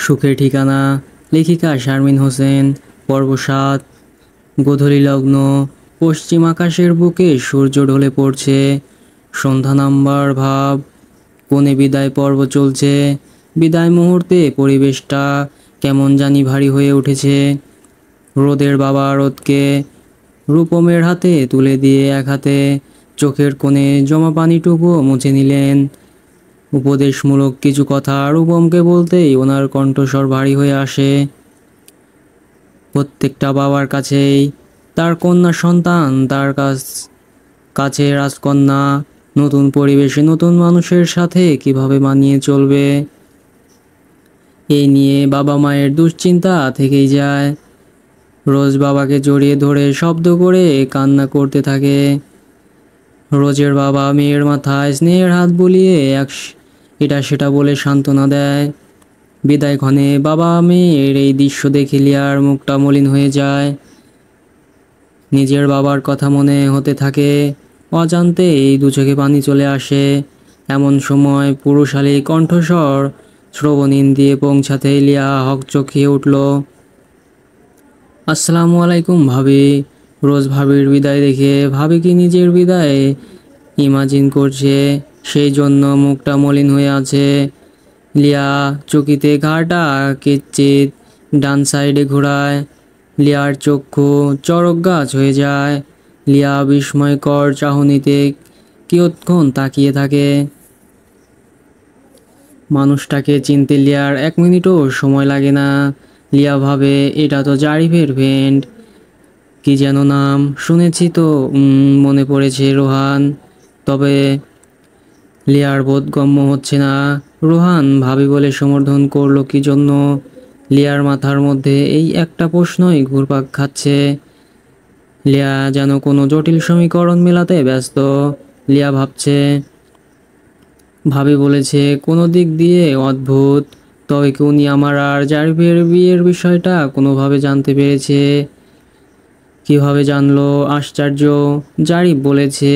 সুখের ঠিকানা। লেখিকা শারমিন হোসেন। পর্ব ৭। গোধূলি লগ্ন। পশ্চিম আকাশের বুকে সূর্য ঢলে পড়ছে। সন্ধ্যা নামবার ভাব। কোণে বিদায় পর্ব চলছে। বিদায় মুহূর্তে পরিবেশটা কেমন জানি ভারী হয়ে উঠেছে। রোদের বাবা রোদকে রূপমের হাতে তুলে দিয়ে এক হাতে চোখের কোণে জমা পানিটুকুও মুছে নিলেন। উপদেশমূলক কিছু কথা রূপমকে বলতেই ওনার কণ্ঠস্বর ভারী হয়ে আসে। প্রত্যেকটা বাবার কাছেই তার কন্যা সন্তান তার কাছে রাজকন্যা। নতুন পরিবেশে নতুন মানুষের সাথে কিভাবে মানিয়ে চলবে, এই নিয়ে বাবা মায়ের দুশ্চিন্তা থেকেই যায়। রোজ বাবাকে জড়িয়ে ধরে শব্দ করে কান্না করতে থাকে। রোজের বাবা মেয়ের মাথায় স্নেহের হাত বুলিয়ে এটা সেটা বলে সান্ত্বনা দেয়। বিদায় ক্ষণে বাবা মেয়ের এই দৃশ্য দেখে লিয়ার মুখটা মলিন হয়ে যায়। নিজের বাবার কথা মনে হতে থাকে। অজান্তে এই দু চোখে পানি চলে আসে। এমন সময় পুরুষালী কণ্ঠস্বর শ্রবণীন দিয়ে পৌঁছাতে লিয়া হকচকিয়ে উঠল। আসসালামু আলাইকুম ভাবি। রোজ ভাবির বিদায় দেখে ভাবি কি নিজের বিদায় ইমাজিন করছে, সেই জন্য মুখটা মলিন হয়ে আছে। লিয়া চকিতে ঘাড়টা কিচ্ছিত ডান সাইডে ঘোরায়। লিয়ার চক্ষু চড়ক গাছ হয়ে যায়। লিয়া বিস্ময়কর চাহনিতে কিয়ৎক্ষণ তাকিয়ে থাকে। মানুষটাকে চিনতে লিয়ার 1 মিনিটও সময় লাগে না। লিয়া ভাবে, এটা তো জারিফের ফ্রেন্ড। কি যেন নাম শুনেছি তো, মনে পড়েছে রোহান। তবে লিয়ার বোধগম্য হচ্ছে না। রোহান ভাবি বলে সমর্থন করলো কি জন্য? লিয়ার মাথার মধ্যে এই একটা প্রশ্নই ঘুরপাক খাচ্ছে। লিয়া যেন কোনো জটিল সমীকরণ মেলাতে ব্যস্ত। লিয়া ভাবছে, ভাবি বলেছে কোনো দিক দিয়ে অদ্ভুত, তবে কি উনি আমার আর জারিফের বিয়ের বিষয়টা কোনোভাবে জানতে পেরেছে? কিভাবে জানলো? আশ্চর্য। জারিফ বলেছে।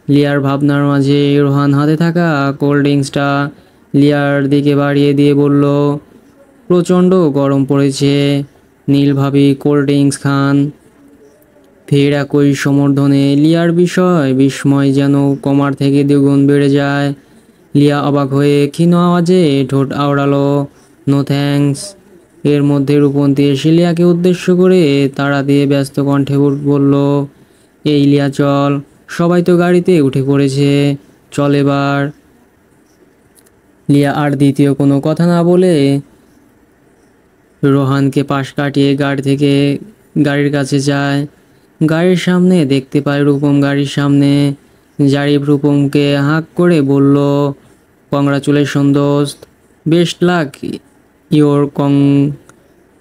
লিয়ার ভাবনার মাঝে রোহান হাতে থাকা কোল্ড ড্রিঙ্কসটা লিয়ার দিকে বাড়িয়ে দিয়ে বলল, প্রচণ্ড গরম পড়েছে, নীল ভাবি কোল্ড ড্রিঙ্কস খান। ফের একই সমর্থনে লিয়ার বিস্ময় যেন কমার থেকে দ্বিগুণ বেড়ে যায়। লিয়া অবাক হয়ে ক্ষীণ আওয়াজে ঠোঁট আওড়ালো, নো থ্যাঙ্কস। এর মধ্যে রূপন্তী এসে লিয়াকে উদ্দেশ্য করে তাড়া দিয়ে ব্যস্ত কণ্ঠে বলল, এই লিয়া চল, সবাই তো গাড়িতে উঠে পড়েছে, চল এবার। লিয়া আর দ্বিতীয় কোনো কথা না বলে রোহানকে পাশ কাটিয়ে গাড়ির কাছে যায়। গাড়ির সামনে দেখতে পায় রূপম গাড়ির সামনে। জারিফ রূপমকে হাঁক করে বলল, কংগ্রাচুলেশন দোস্ত, best luck your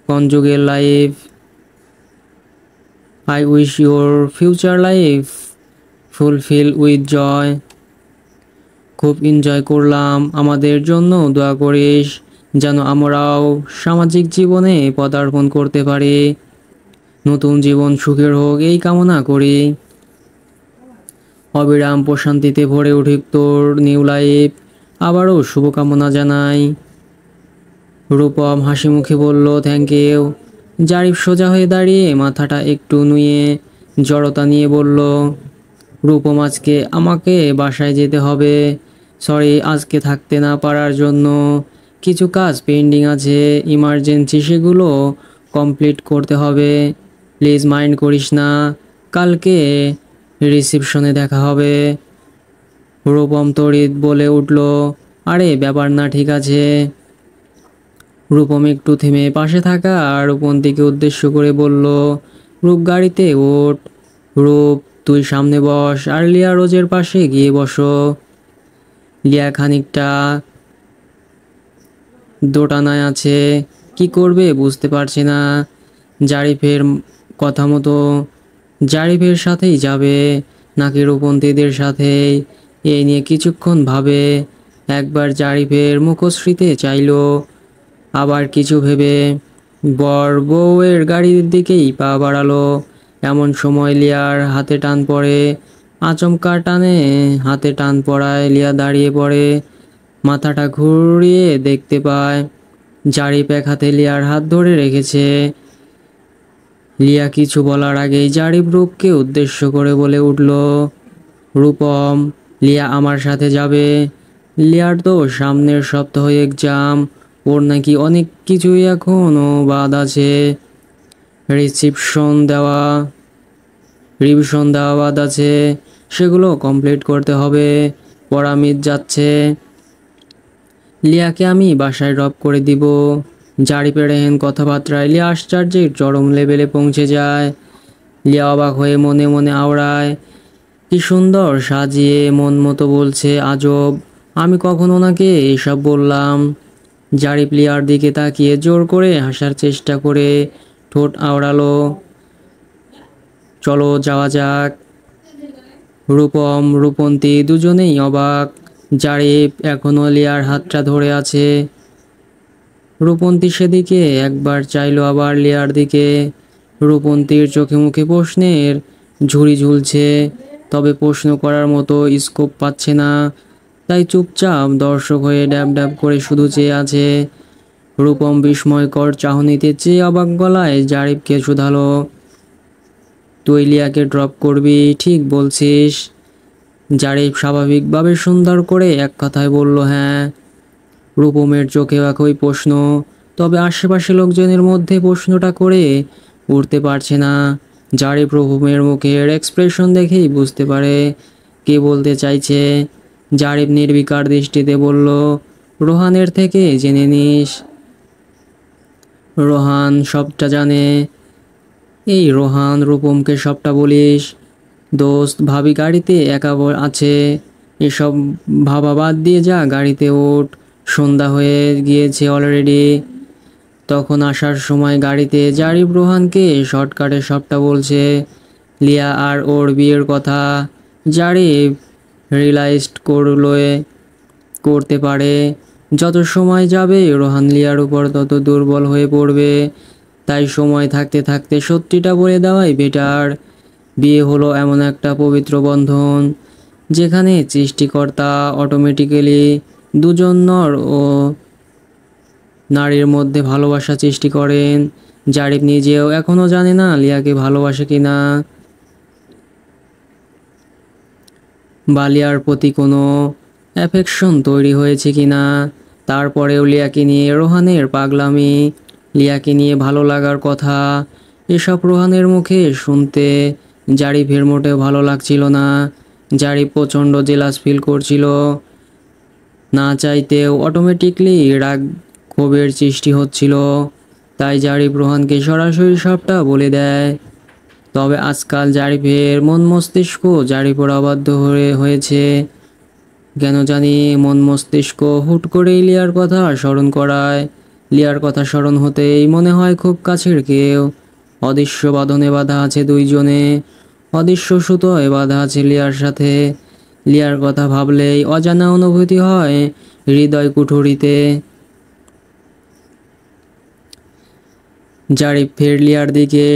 conjugal life, I wish your future life fulfil with joy. খুব এনজয় করলাম, আমাদের জন্য দোয়া করিস যেন আমরাও সামাজিক জীবনে পদার্পণ করতে পারি। নতুন জীবন সুখের হোক এই কামনা করি। অবিরাম প্রশান্তিতে ভরে উঠুক তোর নিউ লাইফ, আবারও শুভকামনা জানাই। রূপম হাসি মুখে বলল, থ্যাংক ইউ। জারিফ সোজা হয়ে দাঁড়িয়ে মাথাটা একটু নুয়ে জড়তা নিয়ে বলল, রূপম আজকে আমাকে বাসায় যেতে হবে। সরি আজকে থাকতে না পারার জন্য। কিছু কাজ পেন্ডিং আছে, ইমার্জেন্সি, সেগুলো কমপ্লিট করতে হবে। প্লিজ মাইন্ড করিস না, কালকে রিসেপশনে দেখা হবে। রূপম তড়িৎ বলে উঠল, আরে ব্যাপার না, ঠিক আছে। রূপম একটু থেমে পাশে থাকা রূপন্তীকে উদ্দেশ্য করে বলল, রূপ গাড়িতে ওঠ। রূপ তুই সামনে বস আর লিয়া রোজের পাশে গিয়ে বসো। লিয়া খানিকটা দোটানায় আছে, কি করবে বুঝতে পারছে না। জারিফের কথা মতো জারিফের সাথেই যাবে নাকি রূপন্তীদের সাথেই, এই নিয়ে কিছুক্ষণ ভাবে। একবার জারিফের মুখশ্রীতে চাইল, আবার কিছু ভেবে বর বউয়ের গাড়ির দিকেই পা বাড়ালো। এমন সময় লিয়ার হাতে টান পড়ে। আচমকা টানে হাতে টান পড়ায় লিয়া দাঁড়িয়ে পড়ে। মাথাটা ঘুরিয়ে দেখতে পায় জারিফ এক হাতে লিয়ার হাত ধরে রেখেছে। লিয়া কিছু বলার আগেই জারিফ রূপকে উদ্দেশ্য করে বলে উঠল, রূপম, লিয়া আমার সাথে যাবে। লিয়ার তো সামনের সপ্তাহ এক্সাম, ওর নাকি অনেক কিছুই এখনও বাদ আছে। রিসিপশন দেওয়া রিভিশন দেওয়া বাদ আছে, সেগুলো কমপ্লিট করতে হবে। পড়া মিস যাচ্ছে। লিয়াকে আমি বাসায় ড্রপ করে দিব। জারিফের এহেন কথাবার্তায় লিয়া আশ্চর্যের চরম লেভেলে পৌঁছে যায়। লিয়া অবাক হয়ে মনে মনে আওড়ায়, কি সুন্দর সাজিয়ে মন মতো বলছে, আজব, আমি কখন ওনাকে এসব বললাম। জারিফ লিয়ার দিকে তাকিয়ে জোর করে হাসার চেষ্টা করে ঠোঁট আওড়ালো, চলো যাওয়া যাক। রূপম রূপন্তী দুজনেই অবাক। জারিফ এখনো লিয়ার হাতটা ধরে আছে। রূপন্তী সেদিকে একবার চাইলো, আবার লিয়ার দিকে। রূপন্তীর চোখে মুখে প্রশ্নের ঝুড়ি ঝুলছে, তবে প্রশ্ন করার মতো স্কোপ পাচ্ছে না, তাই চুপচাপ দর্শক হয়ে ড্যাব ড্যাব করে শুধু চেয়ে আছে। রূপম বিস্ময়কর চাহনিতে চেয়ে অবাক গলায় জারিফকে শুধালো, তুই লিয়াকে ড্রপ করবি, ঠিক বলছিস? জারিফ স্বাভাবিকভাবে সুন্দর করে এক কথায় বলল, হ্যাঁ। রূপমের চোখেও একই প্রশ্ন, তবে আশেপাশে লোকজনের মধ্যে প্রশ্নটা করে উঠতে পারছে না। জারিফ রূপমের মুখের এক্সপ্রেশন দেখেই বুঝতে পারে কে বলতে চাইছে। জারিফ নির্বিকার দৃষ্টিতে বলল, রোহানের থেকে জেনে নিস। রোহান সবটা জানে। এই রোহান, রূপমকে সবটা বলিস। দোস্ত, ভাবি গাড়িতে একা আছে, এসব ভাবা বাদ দিয়ে যা, গাড়িতে ওঠ। সন্ধ্যা হয়ে গিয়েছে অলরেডি। তখন আসার সময় গাড়িতে জারিফ রোহানকে শর্টকাটে সবটা বলছে, লিয়া আর ওর বিয়ের কথা। জারিফ রিয়েলাইজড করতে পারে, যত সময় যাবে রোহান লিয়ার উপর তত দুর্বল হয়ে পড়বে, তাই সময় থাকতে থাকতে সত্যিটা বলে দেওয়াই বেটার। বিয়ে হলো এমন একটা পবিত্র বন্ধন, যেখানে সৃষ্টিকর্তা অটোমেটিক্যালি দুজন নর ও নারীর মধ্যে ভালোবাসা সৃষ্টি করেন। জারিফ নিজেও এখনও জানে না লিয়াকে ভালোবাসে কিনা, বা লিয়ার প্রতি কোনো অ্যাফেকশন তৈরি হয়েছে কিনা। তারপরেও লিয়াকে নিয়ে রোহানের পাগলামি, লিয়াকে নিয়ে ভালো লাগার কথা, এসব রোহানের মুখে শুনতে জারিফের মোটেও ভালো লাগছিল না। জারিফ প্রচণ্ড জেলাস ফিল করছিল। না চাইতেও অটোমেটিকলি রাগ ক্ষোভের সৃষ্টি হচ্ছিল, তাই জারিফ রোহানকে সরাসরি সবটা বলে দেয়। তবে আজকাল জারিফের মন মস্তিষ্ক জারিফের অবাধ্য হয়েছে। কেন জানি মন মস্তিষ্ক হুট করেই লিয়ার কথা স্মরণ করায়। লিয়ার কথা স্মরণ হতেই মনে হয় খুব কাছের কেউ। অদৃশ্য বাঁধনে বাঁধা আছে দুইজনে, অদৃশ্য সুতোয় বাঁধা আছে লিয়ার সাথে। লিয়ার কথা ভাবলেই অজানা অনুভূতি হয় হৃদয় কুঠুরিতে। জারিফ ফের লিয়ার দিকে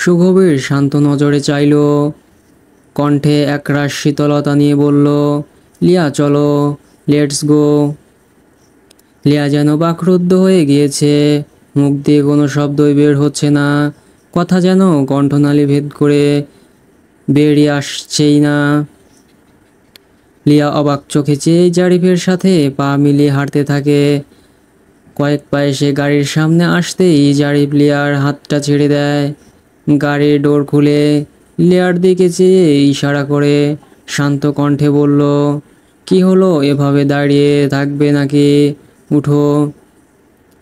সুগভীর শান্ত নজরে চাইল, কণ্ঠে একরাশ শীতলতা নিয়ে বলল, লিয়া চলো, লেটস গো। লিয়া যেন বাকরুদ্ধ হয়ে গিয়েছে, মুখ দিয়ে কোনো শব্দই বের হচ্ছে না, কথা যেন কণ্ঠনালী ভেদ করে বেরিয়ে আসছেই না। লিয়া অবাক চোখে চেয়ে জারিফের সাথে পা মিলিয়ে হাঁটতে থাকে। কয়েক পায়ে সে গাড়ির সামনে আসতেই জারিফ লিয়ার হাতটা ছেড়ে দেয়। গাড়ির ডোর খুলে লিয়ার দিকে চেয়ে ইশারা করে শান্ত কণ্ঠে বলল, কি হলো, এভাবে দাঁড়িয়ে থাকবে নাকি? উঠো।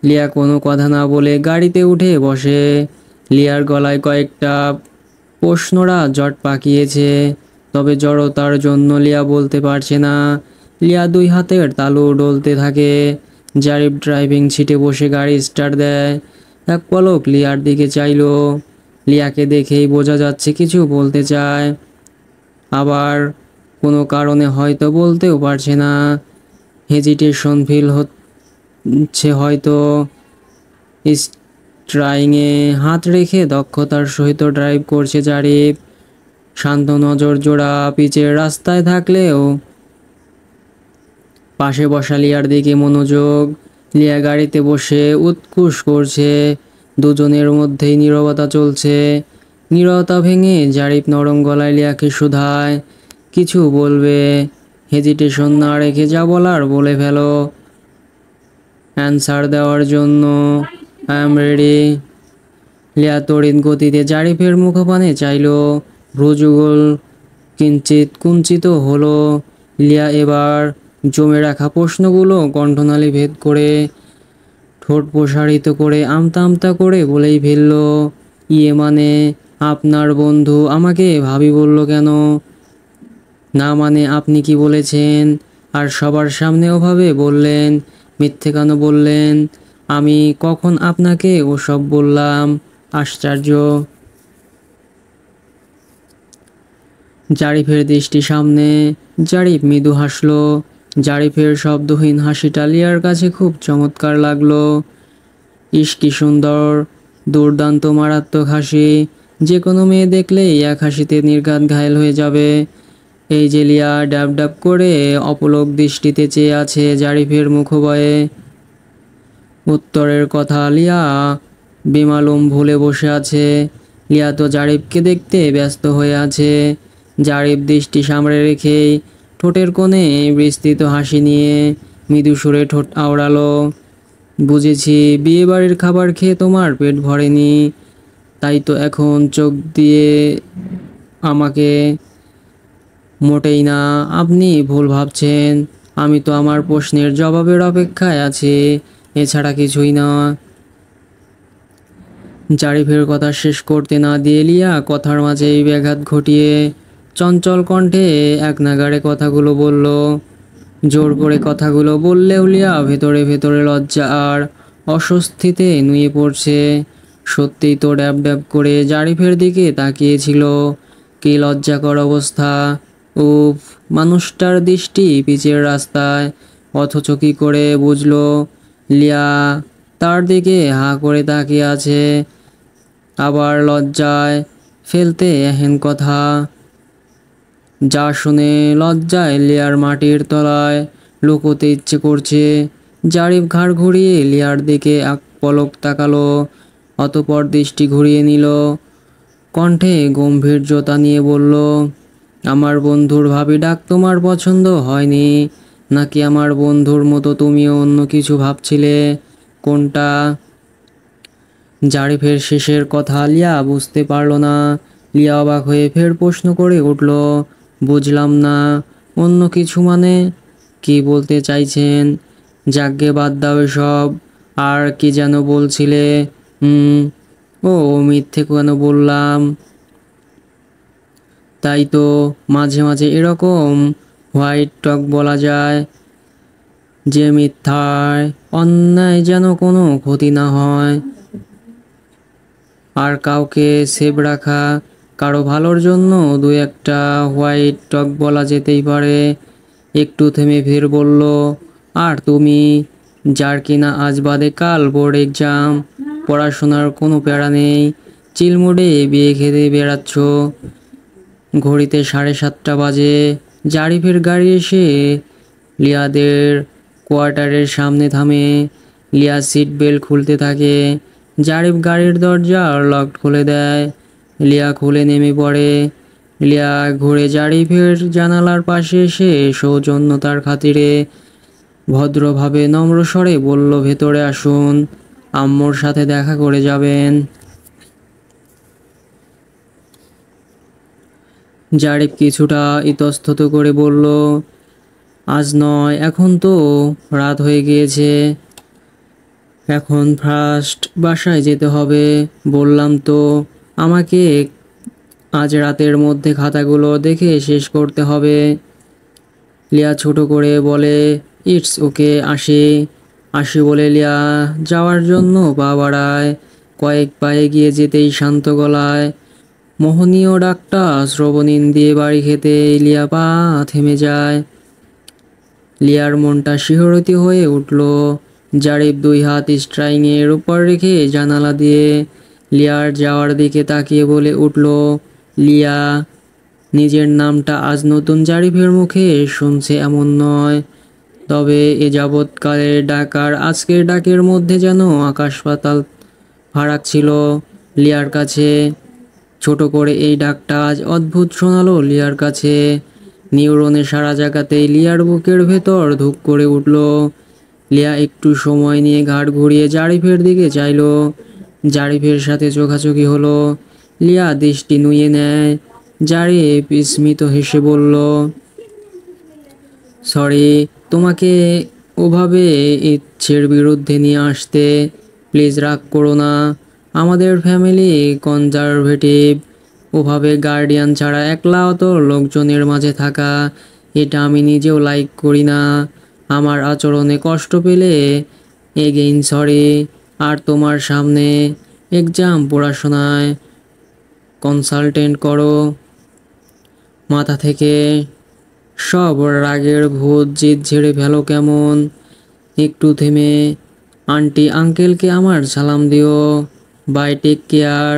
লিয়া কোনো কথা না বলে গাড়িতে উঠে বসে। লিয়ার গলায় কয়েকটা প্রশ্নরা জট পাকিয়েছে, তবে জড়তার জন্য লিয়া বলতে পারছে না। লিয়া দুই হাতের তালু ডলতে থাকে। জারিফ ড্রাইভিং সিটে বসে গাড়ি স্টার্ট দেয়। এক পলক লিয়ার দিকে চাইল। লিয়াকে দেখেই বোঝা যাচ্ছে কিছু বলতে চায়, আবার কোনো কারণে হয়তো বলতেও পারছে না। হেজিটেশন ফিল হচ্ছে হয়তো। স্টিয়ারিংয়ে হাত রেখে দক্ষতার সহিত ড্রাইভ করছে জারিফ। শান্ত নজর জোড়া পিচের রাস্তায় থাকলেও পাশে বসা লিয়ার দিকে মনোযোগ। লিয়া গাড়িতে বসে উৎকুশ করছে। দুজনের মধ্যেই নীরবতা চলছে। নীরবতা ভেঙে জারিফ নরম গলায় লিয়াকে শুধায়, কিছু বলবে? হেজিটেশন না রেখে যা বলার বলে ফেলো। অ্যান্সার দেওয়ার জন্য আই এম রেডি। লিয়া তড়িৎ গতিতে জারিফের মুখপানে চাইল। ভ্রুযুগল কিঞ্চিত কুঞ্চিত হলো। লিয়া এবার জমে রাখা প্রশ্নগুলো কণ্ঠনালী ভেদ করে, ঠোঁট প্রসারিত করে আমতা আমতা করে বলেই ফেলল, ইয়ে মানে আপনার বন্ধু আমাকে ভাবি বলল কেন? না মানে আপনি কি বলেছেন? আর সবার সামনে ওভাবে বললেন? মিথ্যে কেন বললেন? আমি কখন আপনাকে ওসব বললাম? আশ্চর্য। জারিফের দৃষ্টি সামনে। জারিফ মৃদু হাসল। জারিফের শব্দহীন হাসিটা লিয়ার কাছে খুব চমৎকার লাগলো। ইস কি সুন্দর, দুর্দান্ত মারাত্মক হাসি। যে কোনো মেয়ে দেখলেই এক হাসিতে নির্ঘাত ঘায়েল হয়ে যাবে। এই যে লিয়া ডাব ডাব করে অপলক দৃষ্টিতে চেয়ে আছে জারিফের মুখবয়ে। উত্তরের কথা লিয়া বেমালুম ভুলে বসে আছে। লিয়া তো জারিফকে দেখতে ব্যস্ত হয়ে আছে। জারিফ দৃষ্টি সামনে রেখেই ঠোঁটের কোণে বিস্তৃত হাসি নিয়ে মৃদু সুরে ঠোঁট আওড়ালো, বুঝেছি বিয়েবাড়ির খাবার খেয়ে তোমার পেট ভরেনি, তাই তো এখন চোখ দিয়ে আমাকে। মোটেই না, আপনি ভুল ভাবছেন। আমি তো আমার প্রশ্নের জবাবের অপেক্ষায় আছি, এছাড়া কিছুই না। জারিফের কথা শেষ করতে না দিয়ে লিয়া কথার মাঝেই ব্যাঘাত ঘটিয়ে চঞ্চল কণ্ঠে এক নাগাড়ে কথাগুলো বলল। জোর করে কথাগুলো বললেও লিয়া ভেতরে ভেতরে লজ্জা আর অস্বস্তিতে নুয়ে পড়ছে। সত্যিই তো ড্যাব ড্যাব করে জারিফের দিকে তাকিয়েছিল। কি লজ্জাকর অবস্থা। উফ, মানুষটার দৃষ্টি পিচের রাস্তায়, অথচ কি করে বুঝলো লিয়া তার দিকে হাঁ করে তাকিয়ে আছে। আবার লজ্জায় ফেলতে এহেন কথা, যা শুনে লজ্জায় লিয়ার মাটির তলায় লুকোতে ইচ্ছে করছে। জারিফ ঘাড় ঘুরিয়ে লিয়ার দিকে এক পলক তাকালো, অতঃপর দৃষ্টি ঘুরিয়ে নিল। কণ্ঠে গম্ভীর্যতা নিয়ে বলল, আমার বন্ধুর ভাবি ডাক তোমার পছন্দ হয়নি? নাকি আমার বন্ধুর মতো তুমিও অন্য কিছু ভাবছিলে? কোনটা? জারিফের শেষের কথা লিয়া বুঝতে পারল না। লিয়া অবাক হয়ে ফের প্রশ্ন করে উঠল, বুঝলাম না, অন্য কিছু মানে? কি বলতে চাইছেন? যাগ্গে বাদ দাও এসব। আর কি যেন বলছিলে? ও মিথ্যে কেন বললাম? তাই তো, মাঝে মাঝে এরকম হোয়াইট টক বলা যায়, যে মিথ্যায় অন্যায় যেন কোনো ক্ষতি না হয়। আর কাউকে সেভ রাখা, কারো ভালোর জন্য দু একটা হোয়াইট টক বলা যেতেই পারে। একটু থেমে ফের বলল, আর তুমি, যার কিনা আজ বাদে কাল বোর্ড এক্সাম, পড়াশোনার কোনো প্যারা নেই, চিলমুডে বিয়ে খেতে বেড়াচ্ছ। ঘড়িতে 7:30 বাজে। জারিফের গাড়ি এসে লিয়াদের কোয়ার্টারের সামনে থামে। লিয়া সিট বেল্ট খুলতে থাকে। জারিফ গাড়ির দরজা লক খুলে দেয়। লিয়া খুলে নেমে পড়ে। লিয়া ঘুরে জারিফের জানালার পাশে এসে সৌজন্যতার খাতিরে ভদ্রভাবে নম্র স্বরে বলল, ভেতরে আসুন, আম্মুর সাথে দেখা করে যাবেন। জারিফ কিছুটা ইতস্তত করে বলল, আজ নয়, এখন তো রাত হয়ে গিয়েছে। এখন ফার্স্ট বাসায় যেতে হবে। বললাম তো, আমাকে আজ রাতের মধ্যে খাতাগুলো দেখে শেষ করতে হবে। লিয়া ছোট করে বলে, ইটস ওকে, আসি। আসি বলে লিয়া যাওয়ার জন্য পা বাড়ায়। কয়েক পায়ে গিয়ে যেতেই শান্ত গলায় মোহনীয় ডাকটা শ্রবণীন দিয়ে বাড়ি খেতে লিয়া পা থেমে যায়। লিয়ার মনটা শিহরিত হয়ে উঠল। জারিফ 2 হাত স্ট্রাইংয়ের উপর রেখে জানালা দিয়ে লিয়ার যাওয়ার দিকে তাকিয়ে বলে উঠল, লিয়া। নিজের নামটা আজ নতুন জারিফের মুখে শুনছে এমন নয়, তবে এ যাবৎকালের ডাক আর আজকের ডাকের মধ্যে যেন আকাশ পাতাল ফারাক ছিল লিয়ার কাছে। ছোট করে এই ডাকটা আজ অদ্ভুত শোনালো লিয়ার কাছে। নিউরনে সারা জায়গাতেই লিয়ার বুকের ভেতর ধুক করে উঠল। লিয়া একটু সময় নিয়ে ঘাড় ঘুরিয়ে জারিফের দিকে চাইল। জারিফের সাথে চোখাচোখি হলো। লিয়া দৃষ্টি নুয়ে নেয়। জারিফ স্মিত হেসে বলল, সরি তোমাকে ওভাবে ইচ্ছের বিরুদ্ধে নিয়ে আসতে। প্লিজ রাগ করো না। আমাদের ফ্যামিলি কনজারভেটিভ। ওভাবে গার্ডিয়ান ছাড়া একলা অত লোকজনের মাঝে থাকা, এটা আমি নিজেও লাইক করি না। আমার আচরণে কষ্ট পেলে এগেইন সরি। আর তোমার সামনে এক্সাম, পড়াশোনায় কনসালটেন্ট করো। মাথা থেকে সব রাগের ভূত জিদ ঝেড়ে ফেলো কেমন। একটু থেমে, আন্টি আঙ্কেলকে আমার সালাম দিও। Bye, take care.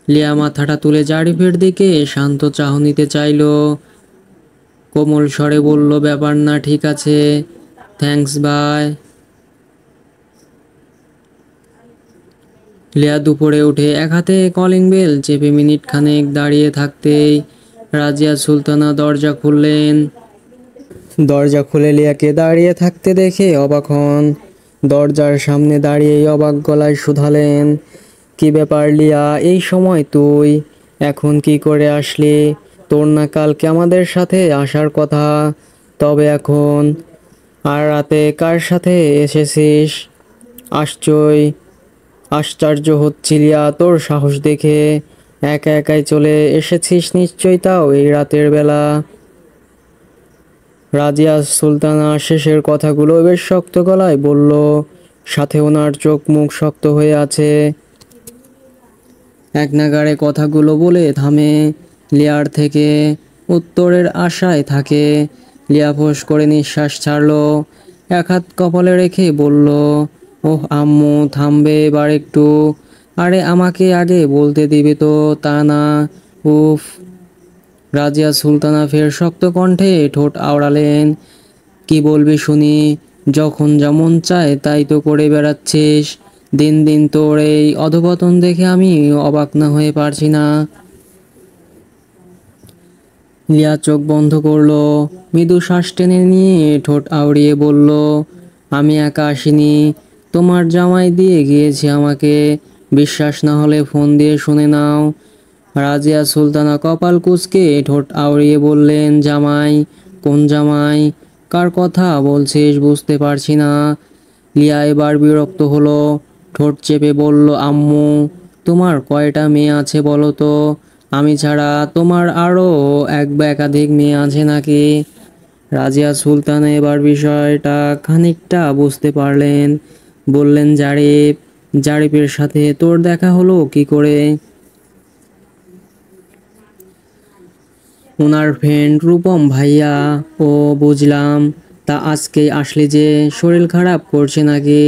লিয়া মাথাটা তুলে জারিফের দিকে শান্ত চাহনিতে চাইল। কোমল স্বরে বলল, ব্যাপার না, ঠিক আছে, থ্যাঙ্কস, বাই। লিয়া দুপুরে উঠে এক হাতে কলিং বেল চেপে মিনিট খানেক দাঁড়িয়ে থাকতেই রাজিয়া সুলতানা দরজা খুললেন। দরজা খুলে লিয়াকে দাঁড়িয়ে থাকতে দেখে অবাক হন। দরজার সামনে দাঁড়িয়েই অবাক গলায় শুধালেন, কি ব্যাপার লিয়া, এই সময় তুই এখন কি করে আসলি? তোর না কালকে আমাদের সাথে আসার কথা, তবে এখন? আর রাতে কার সাথে এসেছিস? আশ্চর্য হচ্ছি লিয়া তোর সাহস দেখে। একা একাই চলে এসেছিস নিশ্চয়ই, তাও এই রাতের বেলা। রাজিয়া সুলতানা শেষের কথাগুলো বেশ শক্ত গলায় বলল, সাথে ওনার চোখ মুখ শক্ত হয়ে আছে। এক নাগাড়ে কথাগুলো বলে থামে। লিয়ার থেকে উত্তরের আশায় থাকে। লিয়া ফোঁস করে নিঃশ্বাস ছাড়ল। এক হাত কপালে রেখে বলল, ওহ আম্মু, থামবে এবার একটু? আরে আমাকে আগে বলতে দিবে তো, তা না? উফ। রাজিয়া সুলতানা ফের শক্ত কণ্ঠে ঠোঁট আওড়ালেন, কি বলবি শুনি? যখন যেমন চায় তাই তো করে বেড়াচ্ছিস। দিন দিন তোর এই অধপতন দেখে আমি অবাক না হয়ে পারছি না। লিয়া চোখ বন্ধ করলো। মৃদু শ্বাস টেনে নিয়ে ঠোঁট আউড়িয়ে বলল, আমি একা আসিনি, তোমার জামাই দিয়ে গিয়েছে আমাকে। বিশ্বাস না হলে ফোন দিয়ে শুনে নাও। রাজিয়া সুলতানা কপাল কুঁচকে ঠোঁট আউড়িয়ে বললেন, জামাই? কোন জামাই? কার কথা বলছিস বুঝতে পারছি না। লিয়া এবার বিরক্ত হলো। ঠোঁট চেপে বলল, আম্মু, তোমার কয়টা মেয়ে আছে বলো তো? আমি ছাড়া তোমার আরও এক বা একাধিক মেয়ে আছে নাকি? রাজিয়া সুলতানা এবার বিষয়টা খানিকটা বুঝতে পারলেন। বললেন, জারিফের সাথে তোর দেখা হলো কি করে? ওনার ফ্রেন্ড রূপম ভাইয়া। ও বুঝলাম। তা আজকেই আসলি যে, শরীর খারাপ করছে নাকি?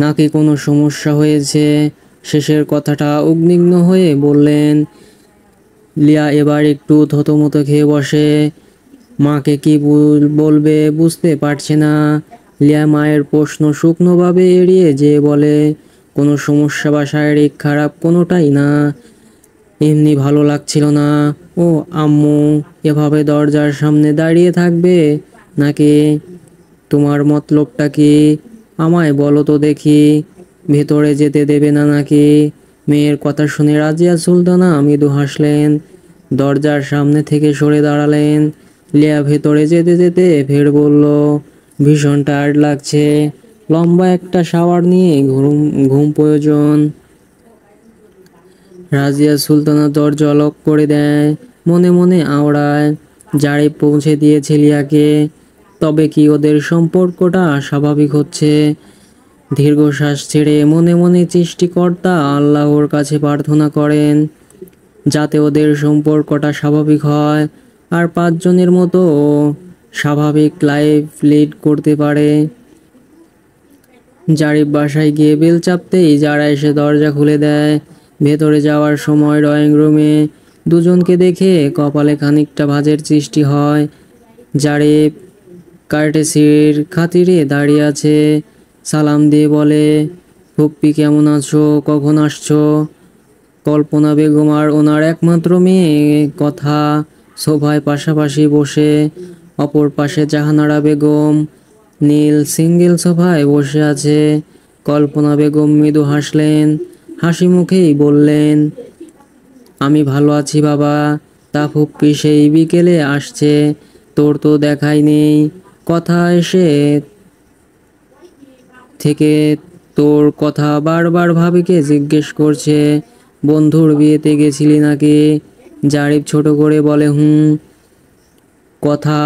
নাকি কোনো সমস্যা হয়েছে? শেষের কথাটা উদ্বিগ্ন হয়ে বললেন। লিয়া এবার একটু থতমত খেয়ে বসে। মাকে কি বলবে বুঝতে পারছে না। লিয়া মায়ের প্রশ্ন শুকনোভাবে এড়িয়ে যে বলে, কোনো সমস্যা বা শারীরিক খারাপ কোনোটাই না, এমনি ভালো লাগছিল না। ও আম্মু, এভাবে দরজার সামনে দাঁড়িয়ে থাকবে নাকি? তোমার মতলবটা কি? আমায় বলো তো দেখি। ভেতরে যেতে দেবে না নাকি? মেয়ের কথা শুনে রাজিয়া সুলতানা মৃদু হাসলেন। দরজার সামনে থেকে সরে দাঁড়ালেন। লিয়া ভেতরে যেতে যেতে ফের বলল, ভীষণ টায়ার্ড লাগছে, লম্বা একটা শাওয়ার নিয়ে ঘুম প্রয়োজন। রাজিয়া সুলতানা দরজা লক করে দেয়। মনে মনে আওড়ায়, জারিফ পৌঁছে দিয়েছে লিয়াকে। তবে কি ওদের সম্পর্কটা স্বাভাবিক হচ্ছে? দীর্ঘশ্বাস ছেড়ে মনে মনে সৃষ্টিকর্তা আল্লাহর কাছে প্রার্থনা করেন যাতে ওদের সম্পর্কটা স্বাভাবিক হয় আর পাঁচজনের মতো স্বাভাবিক লাইফ লিড করতে পারে। জারিফ বাসায় গিয়ে বেল চাপতেই যারা এসে দরজা খুলে দেয়। ভেতরে যাওয়ার সময় ড্রয়িং রুমে দুজনকে দেখে কপালে খানিকটা ভাঁজের সৃষ্টি হয়। জারিফ কার্টেসির খাতিরে দাঁড়িয়ে আছে। সালাম দিয়ে বলে, ফুপ্পি কেমন আছো, কখন আসছো? কল্পনা বেগম আর ওনার একমাত্র মেয়ে কথা সোফায় পাশাপাশি বসে, অপর পাশে জাহানারা বেগম। নীল সিঙ্গেল সোফায় বসে আছে। কল্পনা বেগম মৃদু হাসলেন, হাসি মুখেই বললেন, আমি ভালো আছি বাবা। তা ফুপ্পি সেই বিকেলে আসছে, তোর তো দেখাই নেই। কথা এসে থেকে তোর কথা বারবার ভাবিকে জিজ্ঞেস করছে, বন্ধুর বিয়েতে গেছিলি নাকি? জারিফ ছোট করে বলে, কথা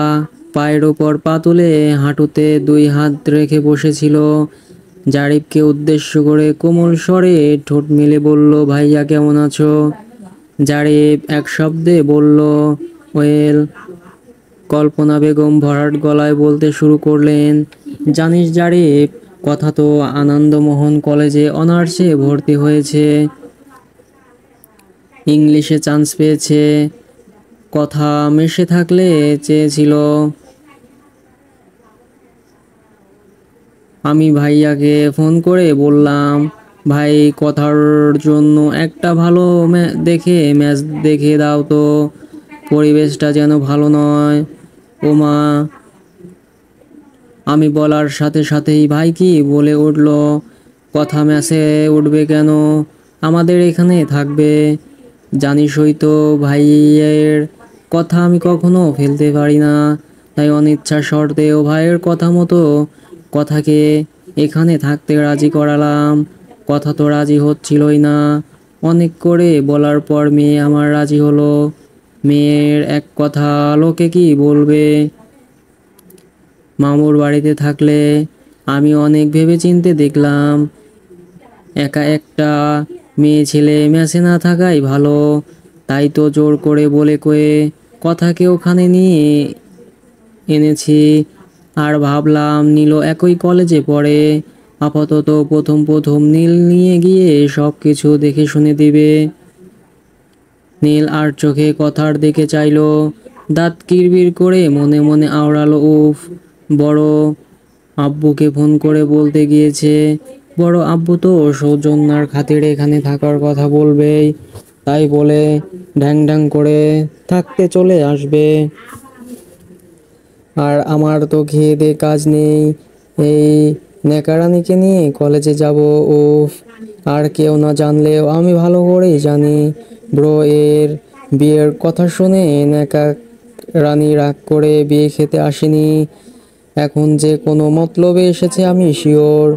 পায়ের ওপর পা তুলে হাঁটুতে দুই হাত রেখে বসেছিল। জারিফকে উদ্দেশ্য করে কোমল স্বরে ঠোঁট মেলে বলল, ভাইয়া কেমন আছো? জারিফ এক শব্দে বলল, ওয়েল। কল্পনা বেগম ভরাট গলায় বলতে শুরু করলেন, জানিস জারিফ, কথা তো আনন্দমোহন কলেজে অনার্সে ভর্তি হয়েছে, ইংলিশে চান্স পেয়েছে। কথা মেশে থাকলে চেয়েছিল। আমি ভাইয়াকে ফোন করে বললাম, ভাই কথার জন্য একটা ভালো দেখে ম্যাচ দেখে দাও তো, পরিবেশটা যেন ভালো নয়। ও মা, আমি বলার সাথে সাথেই ভাই কি বলে উঠল, কথা ম্যাচে উঠবে কেন, আমাদের এখানে থাকবে। জানিসই তো ভাইয়ের কথা আমি কখনো ফেলতে পারি না, তাই অনিচ্ছা শর্তেও ভাইয়ের কথা মতো কথাকে এখানে থাকতে রাজি করালাম। কথা তো রাজি হচ্ছিলই না। অনেক করে বলার পর মেয়ে আমার রাজি হলো। মেয়ের এক কথা লোকে কি বলবে? মামুর বাড়িতে থাকলে আমি অনেক ভেবেচিন্তে দেখলাম, একা একটা মেয়ে ছেলে মেসে না থাকাই ভালো। তাই তো জোর করে বলে কয়ে কথাকে ওখানে নিয়ে এনেছি। আর ভাবলাম নীলও একই কলেজে পড়ে, আপাতত প্রথম প্রথম নীল নিয়ে গিয়ে সব কিছু দেখে শুনে দিবে। নীল আর চোখে কথার দিকে চাইলো, দাঁত কিরবির করে মনে মনে আওড়ালো, উফ। বড় আব্বুকে ফোন করে বলতে গিয়েছে। বড় আব্বু তো সৌজন্যার খাতিরে এখানে থাকার কথা বলবেই, তাই বলে ঢ্যাং ঢ্যাং করে থাকতে চলে আসবে। আর আমার তো খেয়ে দে কাজ নেই, এই নেকারানিকে নিয়ে কলেজে যাব, উফ। আর কেউ না জানলেও আমি ভালো করেই জানি, ব্রো এর বিয়ের কথা শুনে নেকা রানী রাগ করে বিয়ে খেতে আসেনি, এখন যে কোনো মতলবে এসেছে আমি শিওর।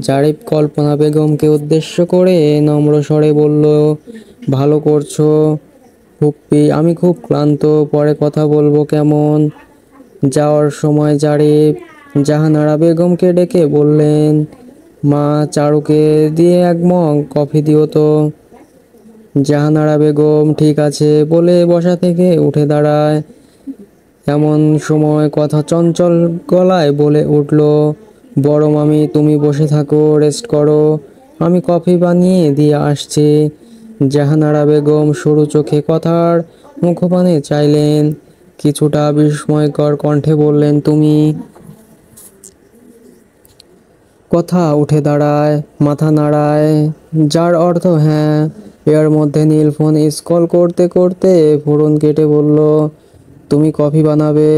জারিফ কল্পনা বেগমকে উদ্দেশ্য করে নম্র স্বরে বলল, ভালো করছো ফুপ্পি, আমি খুব ক্লান্ত, পরে কথা বলবো কেমন? যাওয়ার সময় জারিফ জাহানারা বেগমকে ডেকে বললেন, মা চারুকে দিয়ে এক মগ কফি দিও তো। জাহানারা বেগম ঠিক আছে বলে বসা থেকে উঠে দাঁড়ায়। এমন সময় কথা চঞ্চল গলায় বলে উঠল, বড় মামি তুমি বসে থাকো, রেস্ট করো, আমি কফি বানিয়ে দিয়ে আসছি। জাহানারা বেগম সরু চোখে কথার মুখপানে চাইলেন, কিছুটা বিস্ময়কর কণ্ঠে বললেন, তুমি? কথা উঠে দাঁড়ায়, মাথা নাড়ায়, যার অর্থ হ্যাঁ। এর মধ্যে নীল ফোন স্ক্রল করতে করতে ফোড়ন কেটে বলল, তুমি কফি বানাবে,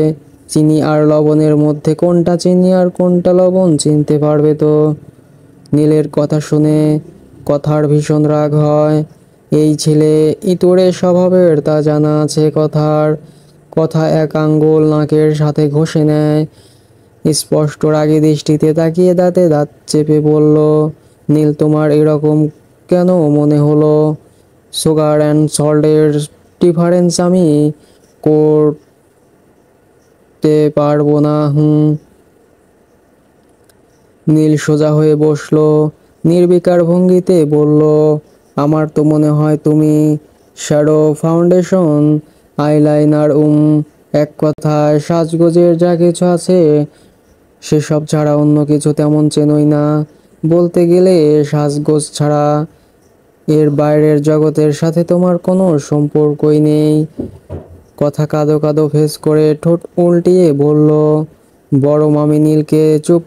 চিনি আর লবণের মধ্যে কোনটা চিনি আর কোনটা লবণ চিনতে পারবে তো? নীলের কথা শুনে কথার ভীষণ রাগ হয়। এই ছেলে ইতরে স্বভাবের তা জানা আছে কথার। কথা এক আঙ্গুল নাকের সাথে ঘষে নেয়, স্পষ্ট রাগী দৃষ্টিতে তাকিয়ে দাঁতে দাঁত চেপে বলল, নীল তোমার এরকম কেন মনে হলো? সুগার অ্যান্ড সল্টের ডিফারেন্স আমি করতে পারবো না। নীল সোজা হয়ে বসলো, নির্বিকার ভঙ্গিতে বলল, আমার তো মনে হয় তুমি শ্যাডো ফাউন্ডেশন, আইলাইনার, এক কথায় সাজগোজের যা কিছু আছে সেসব ছাড়া অন্য কিছু তেমন চেনোই না। বলতে গেলে সাজগোজ ছাড়া এর বাইরের জগতের সাথে তোমার কোনো সম্পর্কই নেই। কথা কাঁদো কাঁদো ফেস করে ঠোঁট উল্টিয়ে বলল, বড় মামি নীলকে চুপ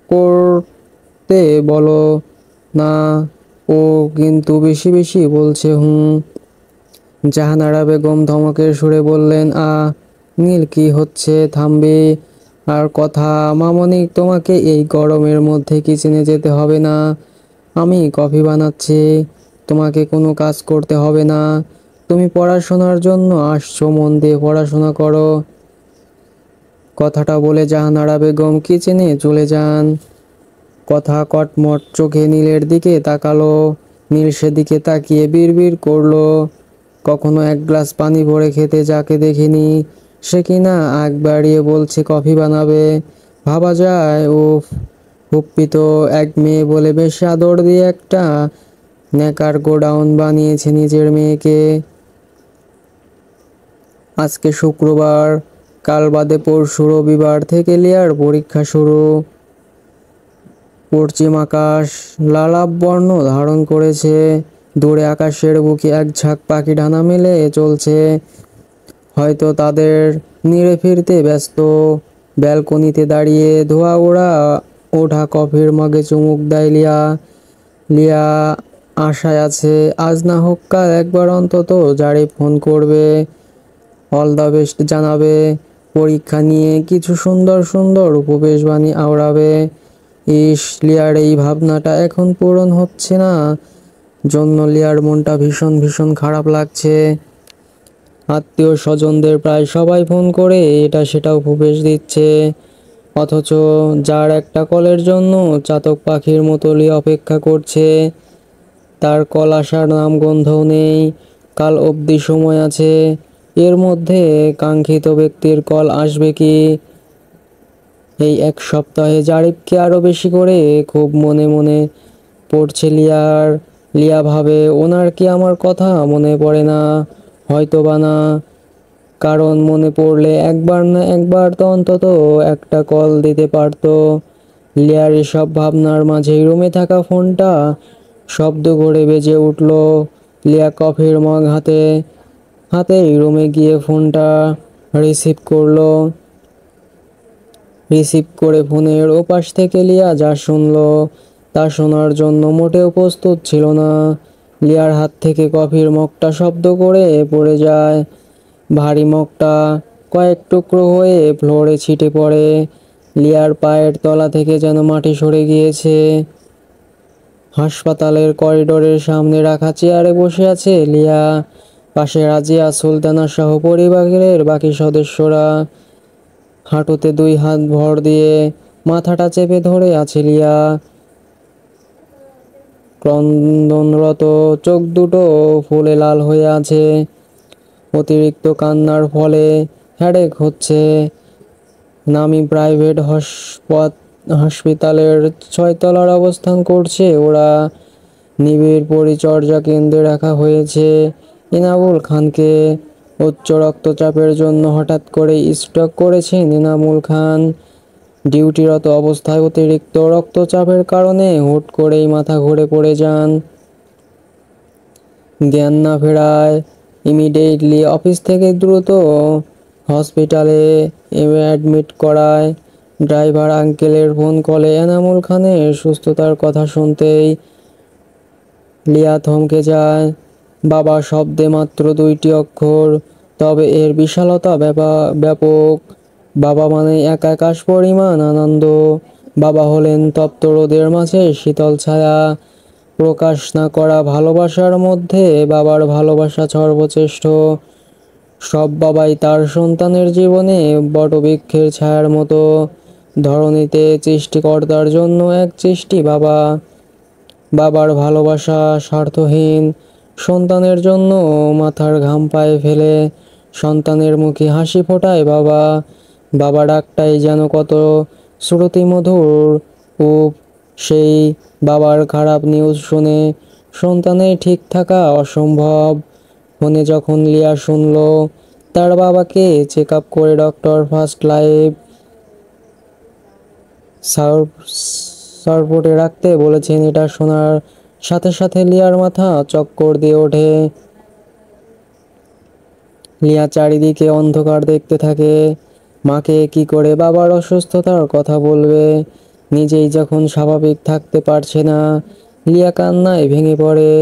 করতে বলো না, ও কিন্তু বেশি বেশি বলছে। জাহানারা বেগম ধমকের সুরে বললেন, নীল কি হচ্ছে, থামবে আর কথা? মামনি, তোমাকে এই গরমের মধ্যে কিচেনে যেতে হবে না, আমি কফি বানাচ্ছি, তোমাকে কোনো কাজ করতে হবে না। তুমি পড়াশোনার জন্য আসছো, মন দিয়ে পড়াশোনা করো। কথাটা বলে জাহানারা বেগম কিচেনে চলে যান। কথা কটমট চোখে নীলের দিকে তাকালো। নীল সেদিকে তাকিয়ে বিড়বিড় করলো, কখনো এক গ্লাস পানি ভরে খেতে যাকে দেখিনি, সে কিনা আগ বাড়িয়ে বলছে কফি বানাবে। ভাবা যায়, হুপ্পি তো এক মেয়ে বলে বেশ আদর দিয়ে একটা নেকার গোডাউন বানিয়েছে নিজের মেয়েকে। আজকে শুক্রবার, কাল বাদে পরশু রবিবার থেকে লিয়ার পরীক্ষা শুরু। পশ্চিম আকাশ লালাভ বর্ণ ধারণ করেছে, দূরে আকাশের বুকে এক ঝাঁক পাখি ডানা মেলে চলছে, হয়তো তাদের নিড়ে ফিরতে ব্যস্ত। ব্যালকনিতে দাঁড়িয়ে ধোয়া ওঠা কফির মগে চুমুক দেয় লিয়া। লিয়া আশায় আছে, আজ না হোক কাল একবার অন্তত জারি ফোন করবে, অল দ্য বেস্ট জানাবে, পরীক্ষা নিয়ে কিছু সুন্দর সুন্দর উপবেশবাণী আওড়াবে। ইস, লিয়ার এই ভাবনাটা এখন পূরণ হচ্ছে না জন্য লিয়ার মনটা ভীষণ ভীষণ খারাপ লাগছে। আত্মীয় স্বজনদের প্রায় সবাই ফোন করে এটা সেটা উপবেশ দিচ্ছে, অথচ যার একটা কলের জন্য চাতক পাখির মতো লিয়া অপেক্ষা করছে, তার কল আসার নাম গন্ধও নেই। কাল অবধি সময় আছে, এর মধ্যে কাঙ্ক্ষিত ব্যক্তির কল আসবে কি? এই এক সপ্তাহে জারিফকে আরো বেশি করে খুব মনে মনে পড়ছে লিয়ার। লিয়া ভাবে, ওনার কি আমার কথা মনে পড়ে না? হয়তো বা না, কারণ মনে পড়লে একবার না একবার তো অন্তত একটা কল দিতে পারতো। লিয়ার এসব ভাবনার মাঝেই রুমে থাকা ফোনটা শব্দ করে বেজে উঠল। লিয়া কফির মগ হাতেই রুমে গিয়ে ফোনটা রিসিভ করে ফোনের ওপাশ থেকে লিয়া যা শুনলো তা শোনার জন্য মোটেও প্রস্তুত ছিল না। লিয়ার হাত থেকে কফির মগটা শব্দ করে পড়ে যায়। ভারী মগটা কয়েক টুকরো হয়ে ফ্লোরে ছিটে পড়ে। লিয়ার পায়ের তলা থেকে যেন মাটি সরে গিয়েছে। হাসপাতালের করিডোরের সামনে রাখা চেয়ারে বসে আছে লিয়া, পাশে রাজিয়া সুলতানা সহ পরিবারের বাকি সদস্যরা। হাঁটুতে দুই হাত ভর দিয়ে মাথাটা চেপে ধরে আছে লিয়া, ক্রন্দনরত চোখ দুটো ফুলে লাল হয়ে আছে। অতিরিক্ত কান্নার ফলে হেডেক হচ্ছে। নামি প্রাইভেট হাসপাতালের 6 তলার অবস্থান করছে ওরা। নিবিড় পরিচর্যা কেন্দ্রে রাখা হয়েছে ইনামুল খানকে। উচ্চ রক্তচাপের জন্য হঠাৎ করে স্ট্রোক করেছেন ইনামুল খান। ডিউটিরত অবস্থায় অতিরিক্ত রক্তচাপের কারণে হুট করেই মাথা ঘুরে পড়ে যান। জ্ঞান না ফেরায় ইমিডিয়েটলি অফিস থেকে দ্রুত হসপিটালে অ্যাডমিট করায়। ড্রাইভার আঙ্কেলের ফোন কলে এনামুল খানের সুস্থতার কথা শুনতেই লিয়া থমকে যায়। বাবা শব্দে মাত্র 2টি অক্ষর, তবে এর বিশালতা ব্যাপক। বাবা মানে এক আকাশ পরিমাণ আনন্দ। বাবা হলেন তপ্ত রোদের মাঝে শীতল ছায়া। প্রকাশ না করা ভালোবাসার মধ্যে বাবার ভালোবাসা সর্বশ্রেষ্ঠ। সব বাবাই তার সন্তানের জীবনে বটবৃক্ষের ছায়ার মতো। ধরণীতে সৃষ্টিকর্তার জন্য এক সৃষ্টি বাবা। বাবার ভালোবাসা স্বার্থহীন। সন্তানের জন্য মাথার ঘাম পায়ে ফেলে সন্তানের মুখে হাসি ফোটায় বাবা। বাবা ডাকটাই যেন কত শ্রুতিমধুর। সেই বাবার খারাপ নিউজ শুনে সন্তানের ঠিক থাকা অসম্ভব। ফোনে যখন লিয়া শুনল তার বাবাকে চেক আপ করে ডক্টর ফার্স্ট লাইফ সাপোর্টে রাখতে বলেছেন, এটা শোনার সাথে সাথে লিয়ার মাথা চক্কর দিয়ে ওঠে। লিয়া চারিদিকে অন্ধকার দেখতে থাকে। মাকে কি করে বাবার অসুস্থতার কথা বলবে? নিজেই যখন স্বাভাবিক থাকতে পারছে না। লিয়া কান্নায় ভেঙে পড়ে।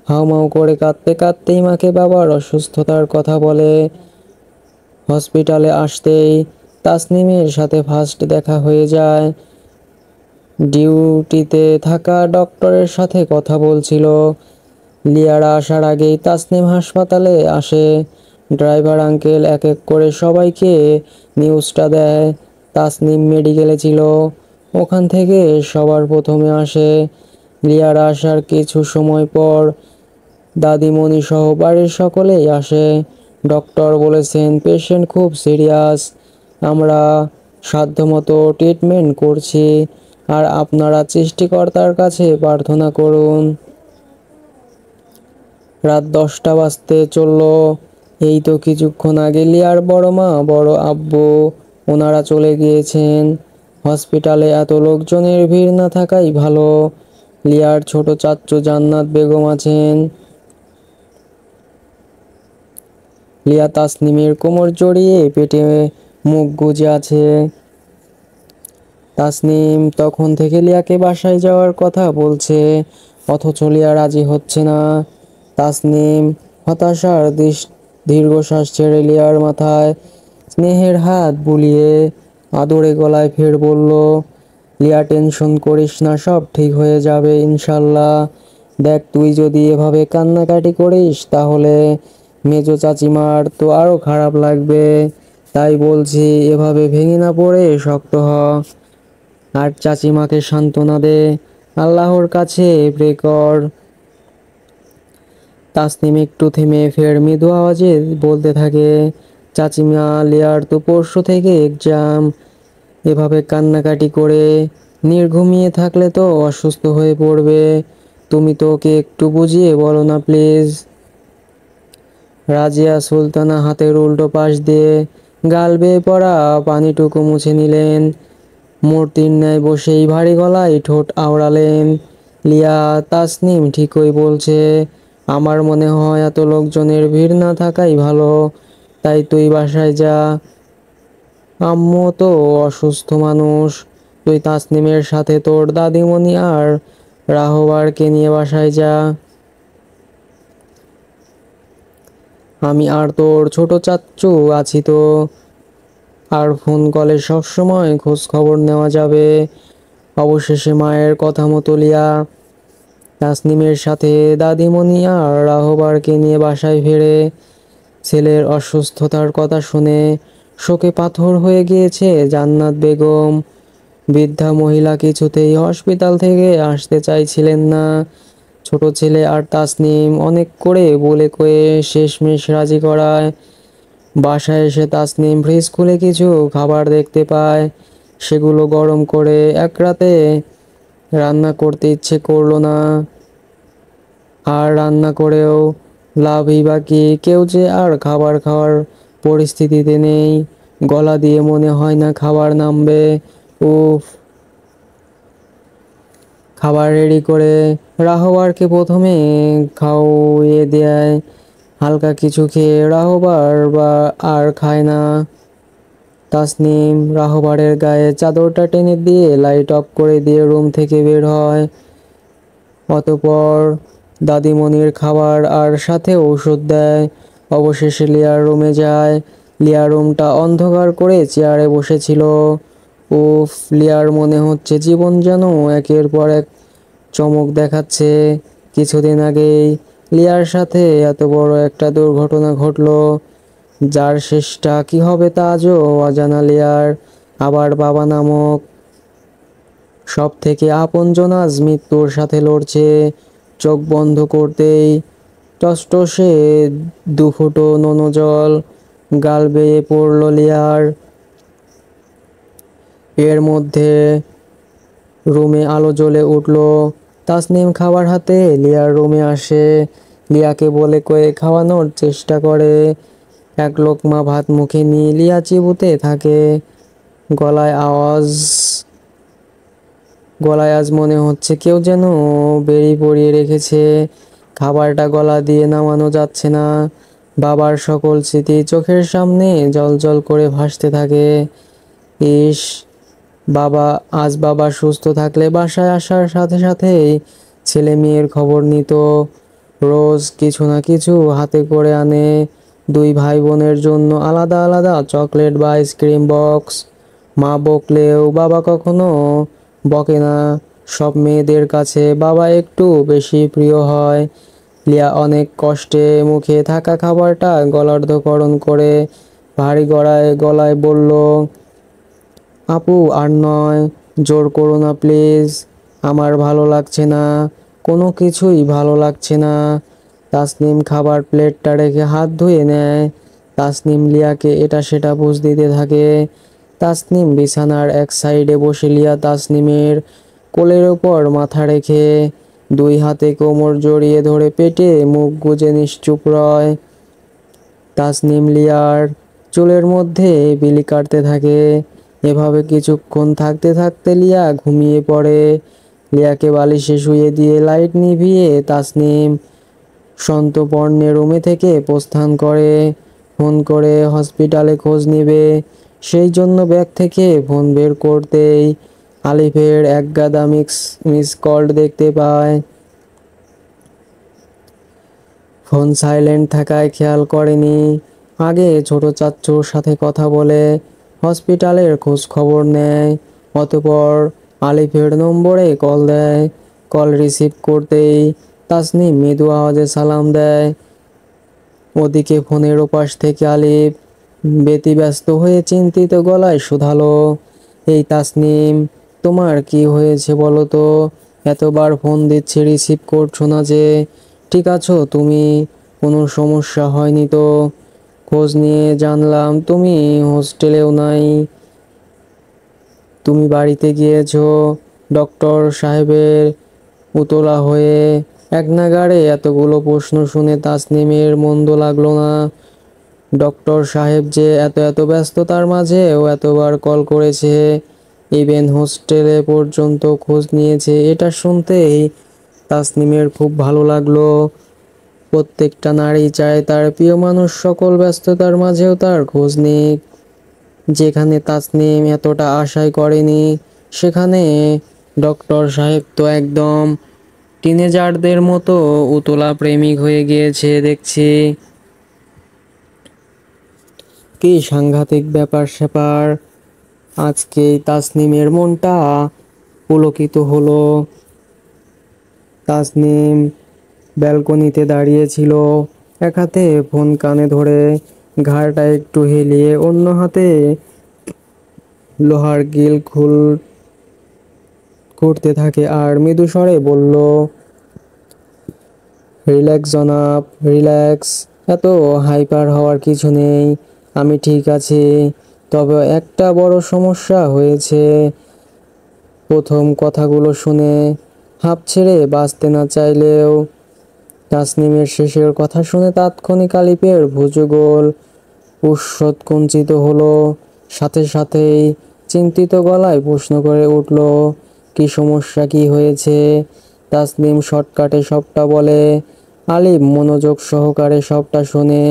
হাউমাউ করে কাঁদতে কাঁদতেই মাকে বাবার অসুস্থতার কথা বলে। হসপিটালে আসতেই তাসনিমের সাথে ফার্স্ট দেখা হয়ে যায়। ডিউটিতে থাকা ডক্টরের সাথে কথা বলছিল। লিয়ারা আসার আগেই তাসনিম হাসপাতালে আসে। ড্রাইভার আঙ্কেল এক এক করে সবাইকে নিউজটা দেয় তাসনিম মেডিকেলে ছিল। ওখান থেকে সবার প্রথমে আসে। লিয়ারা আসার কিছু সময় পর দাদিমণি সহ বাড়ির সকলেই আসে। ডক্টর বলেছেন পেশেন্ট খুব সিরিয়াস। আমরা সাধ্যমতো ট্রিটমেন্ট করছি, আর আপনারা সৃষ্টিকর্তার কাছে প্রার্থনা করুন। রাত 10টা বাজতে চলল। এই তো কিছুক্ষণ আগে লিয়ার বড় মা, বড় আব্বু ওনারা চলে গিয়েছেন। হসপিটালে এত লোকজনের ভিড় না থাকাই ভালো। লিয়ার ছোট চাচ্চু জান্নাত বেগম আছেন। লিয়া তাসনিমের কোমর জড়িয়ে পেটে মুখ গুজে আছে। তাসনিম তখন থেকে লিয়াকে বাসায় যাওয়ার কথা বলছে, অথচ লিয়া রাজি হচ্ছে না। তাসনিম হতাশার দীর্ঘশ্বাস ছেড়ে লিয়ার মাথায় স্নেহের হাত বুলিয়ে আদরে গলায় ফের বলল, লিয়া টেনশন করিস না, সব ঠিক হয়ে যাবে ইনশাল্লাহ। দেখ, তুই যদি এভাবে কান্নাকাটি করিস তাহলে মেজো চাচিমার তো আরো খারাপ লাগবে। তাই বলছি, এভাবে ভেঙে না পড়ে শক্ত হ, আর চাচিমাকে সান্ত্বনা দে, আল্লাহর কাছে প্রে কর। তাসনিম একটু থেমে ফের মৃদু আওয়াজে বলতে থাকে, চাচিমা, লিয়ার তো পরশু থেকে এক্সাম। এভাবে কান্নাকাটি করে নির্ঘুমিয়ে থাকলে তো অসুস্থ হয়ে পড়বে। তুমি তো ওকে একটু বুঝিয়ে বলো না প্লিজ। রাজিয়া সুলতানা হাতের উল্টো পাশ দিয়ে গাল বেয়ে পড়া পানিটুকু মুছে নিলেন। মূর্তির ন্যায় বসেই ভারী গলায় ঠোঁট আওড়ালেন, লিয়া, তাসনিম ঠিকই বলছে। আমার মনে হয় এত লোকজনের ভিড় না থাকাই ভালো। তাই তুই বাসায় যা। আম্মু তো অসুস্থ মানুষ। তুই তাসনিমের সাথে তোর দাদিমণি আর রাহবারকে নিয়ে বাসায় যা। আমি আর তোর ছোট চাচ্চু আছি তো, আর ফোন কলে সবসময় খোঁজ খবর নেওয়া যাবে। অবশেষে মায়ের কথা মতো লিয়া তাসনিমের সাথে দাদিমণি আর রাহবারকে নিয়ে বাসায় ফেরে। ছেলের অসুস্থতার কথা শুনে শোকে পাথর হয়ে গিয়েছে জান্নাত বেগম। বৃদ্ধা মহিলা কিছুতেই হসপিটাল থেকে আসতে চাইছিলেন না। ছোট ছেলে আর তাসনিম অনেক করে বলে কয়ে শেষমেশ রাজি করায়। বাসায় এসে তাসনিম ফ্রিজ খুলে কিছু খাবার দেখতে পায়। সেগুলো গরম করে এক রাতে রান্না করতে ইচ্ছে করলো না। আর রান্না করেও লাভই বা কি? কেউ যে আর খাবার খাওয়ার পরিস্থিতিতে নেই। গলা দিয়ে মনে হয় না খাবার নামবে। উফ। খাবার রেডি করে রাহবারকে প্রথমে খাওয়িয়ে দেয়। হালকা কিছু খেয়ে রাহবার বা আর খায় না। তাসনিম রাহবারের গায়ে চাদরটা টেনে দিয়ে লাইট অফ করে দিয়ে রুম থেকে বের হয়। অতঃপর দাদিমণির খাবার আর সাথে ওষুধ দেয়। অবশেষে লিয়ার রুমে যায়। লিয়ার রুমটা অন্ধকার করে চেয়ারে বসেছিল। উফ, লিয়ার মনে হচ্ছে জীবন যেন একের পর এক চমক দেখাচ্ছে। কিছুদিন আগেই লিয়ার সাথে এত বড় একটা দুর্ঘটনা ঘটলো, যার শেষটা কি হবে তা আজও অজানা লিয়ার। আবার বাবা নামক সব থেকে আপনজন আজ মৃত্যুর সাথে লড়ছে। চোখ বন্ধ করতেই টসটসে দুফুটো নোনো জল গাল বেয়ে পড়ল লিয়ার। এর মধ্যে রুমে আলো জ্বলে উঠল। তাসনিম খাবার হাতে লিয়ার রুমে আসে। লিয়াকে বলে কয়ে খাওয়ানোর চেষ্টা করে। এক লোকমা ভাত মুখে নিয়ে লিয়া চিবুতে থাকে। গলায় আওয়াজ গলায় আজ মনে হচ্ছে কেউ যেন বেড়ি পরিয়ে রেখেছে। খাবারটা গলা দিয়ে নামানো যাচ্ছে না। বাবার সকল স্মৃতি চোখের সামনে জ্বলজ্বল করে ভাসতে থাকে। ইস, বাবা সুস্থ থাকলে বাসায় আসার সাথে সাথেই ছেলে মেয়ের খবর নিত। রোজ কিছু না কিছু হাতে করে আনে। দুই ভাই বোনের জন্য আলাদা আলাদা চকলেট বা আইসক্রিম বক্স। মা বকলেও বাবা কখনো বকে না। সব মেয়েদের কাছে বাবা একটু বেশি প্রিয় হয়। লিয়া অনেক কষ্টে মুখে থাকা খাবারটা গলার্ধকরণ করে ভারী গলায় বলল, আপু আর নয়, জোর করো না প্লিজ, আমার ভালো লাগছে না, কোনো কিছুই ভালো লাগছে না। তাসনিম খাবার প্লেটটা রেখে হাত ধুয়ে নেয়। তাসনিম লিয়াকে এটা সেটা বুঝ দিতে থাকে। তাসনিম বিছানার এক সাইডে বসে লিয়া তাসনিমের কোলের ওপর মাথা রেখে দুই হাতে কোমর জড়িয়ে ধরে পেটে মুখ গুজে নিশ্চুপ রয়। তাসনিম লিয়ার চুলের মধ্যে বিলি কাটতে থাকে। এভাবে কিছুক্ষণ থাকতে থাকতে লিয়া ঘুমিয়ে পড়ে। লিয়াকে বালিশে শুয়ে দিয়ে লাইট নিভিয়ে তাসনিম সন্তর্পণে রুমে থেকে প্রস্থান করে। ফোন করে হসপিটালে খোঁজ নেবে, সেই জন্য ব্যাগ থেকে ফোন বের করতেই আলিফের একগাদা মিস কল দেখতে পায়। ফোন সাইলেন্ট থাকায় খেয়াল করেনি। আগে ছোট চাচ্চুর সাথে কথা বলে হসপিটালের খোঁজ খবর নেয়। অতঃপর আলিফের নম্বরে কল দেয়। কল রিসিভ করতেই তাসনিম মৃদু আওয়াজে সালাম দেয়। ওদিকে ফোনের ওপাশ থেকে আলিফ ব্যতিব্যস্ত হয়ে চিন্তিত গলায় শুধালো, এই তাসনিম, তোমার কি হয়েছে বলো তো? এতবার ফোন দিচ্ছি রিসিভ করছো না যে? ঠিক আছো তুমি? কোনো সমস্যা হয়নি তো? খোঁজ নিয়ে জানলাম তুমি হোস্টেলেও নাই, তুমি বাড়িতে গিয়েছো। ডক্টর সাহেবের উতলা হয়ে এক নাগাড়ে এতগুলো প্রশ্ন শুনে তাসনিমের মন্দ লাগলো না। ডক্টর সাহেব যে এত ব্যস্ততার মাঝেও এতবার কল করেছে, ইভেন হোস্টেলে পর্যন্ত খোঁজ নিয়েছে, এটা শুনতেই তাসনিমের খুব ভালো লাগলো। প্রত্যেকটা নারী চায় তার প্রিয় মানুষ সকল ব্যস্ততার মাঝেও তার খোঁজ নিক। যেখানে তাসনিম এতটা আশাই করেনি, সেখানে ডক্টর সাহেব তো একদম টিনেজারদের মতো উতলা প্রেমিক হয়ে গিয়েছে দেখছি। কি সাংঘাতিক ব্যাপার স্যাপার! আজকেই তাসনিমের মনটা পুলকিত হলো। তাসনিম ব্যালকনিতে দাঁড়িয়েছিল, এক হাতে ফোন কানে ধরে ঘাড়টা একটু হেলিয়ে অন্য হাতে লোহার করতে থাকে আর মৃদু স্বরে বলল, রিল্যাক্স জনাব, রিল্যাক্স, এত হাইপার হওয়ার কিছু নেই, আমি ঠিক আছি। তবে একটা বড় সমস্যা হয়েছে। প্রথম কথাগুলো শুনে হাঁপ ছেড়ে বাঁচতে না চাইলেও তাসনিমের শেষের কথা শুনে তাৎক্ষণিক আলিপের ভুজুগোল উৎসত কুঞ্চিত হলো। সাথে সাথেই চিন্তিত গলায় প্রশ্ন করে উঠল, কি সমস্যা, কি হয়েছে? তাসনিম শর্টকাটে সবটা বলে। আলিফ মনোযোগ সহকারে সবটা শোনে।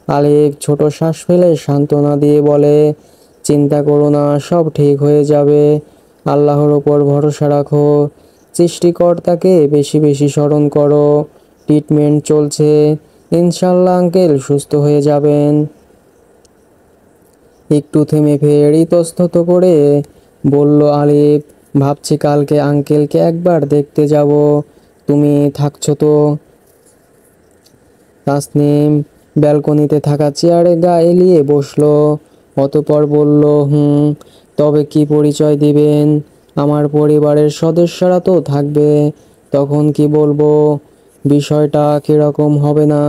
আলিফ ছোট শ্বাস ফেলে সান্ত্বনা দিয়ে বলে, চিন্তা করো না, সব ঠিক হয়ে যাবে, আল্লাহর ওপর ভরসা রাখো, সৃষ্টিকর্তাকে বেশি বেশি স্মরণ করো, ট্রিটমেন্ট চলছে, ইনশাল্লাহ আঙ্কেল সুস্থ হয়ে যাবেন। একটু থেমে ফের ইতস্তত করে বলল আলিফ, ভাবছি কালকে আঙ্কেলকে একবার দেখতে যাব, তুমি থাকছো তো? তাসনিম ব্যালকনিতে থাকা চেয়ারে গা এলিয়ে বসলো। অতঃপর বলল, তবে কি পরিচয় দিবেন? আমার পরিবারের সদস্যরা তো থাকবে, তখন কি বলবো? বিষয়টা কিরকম হবে না?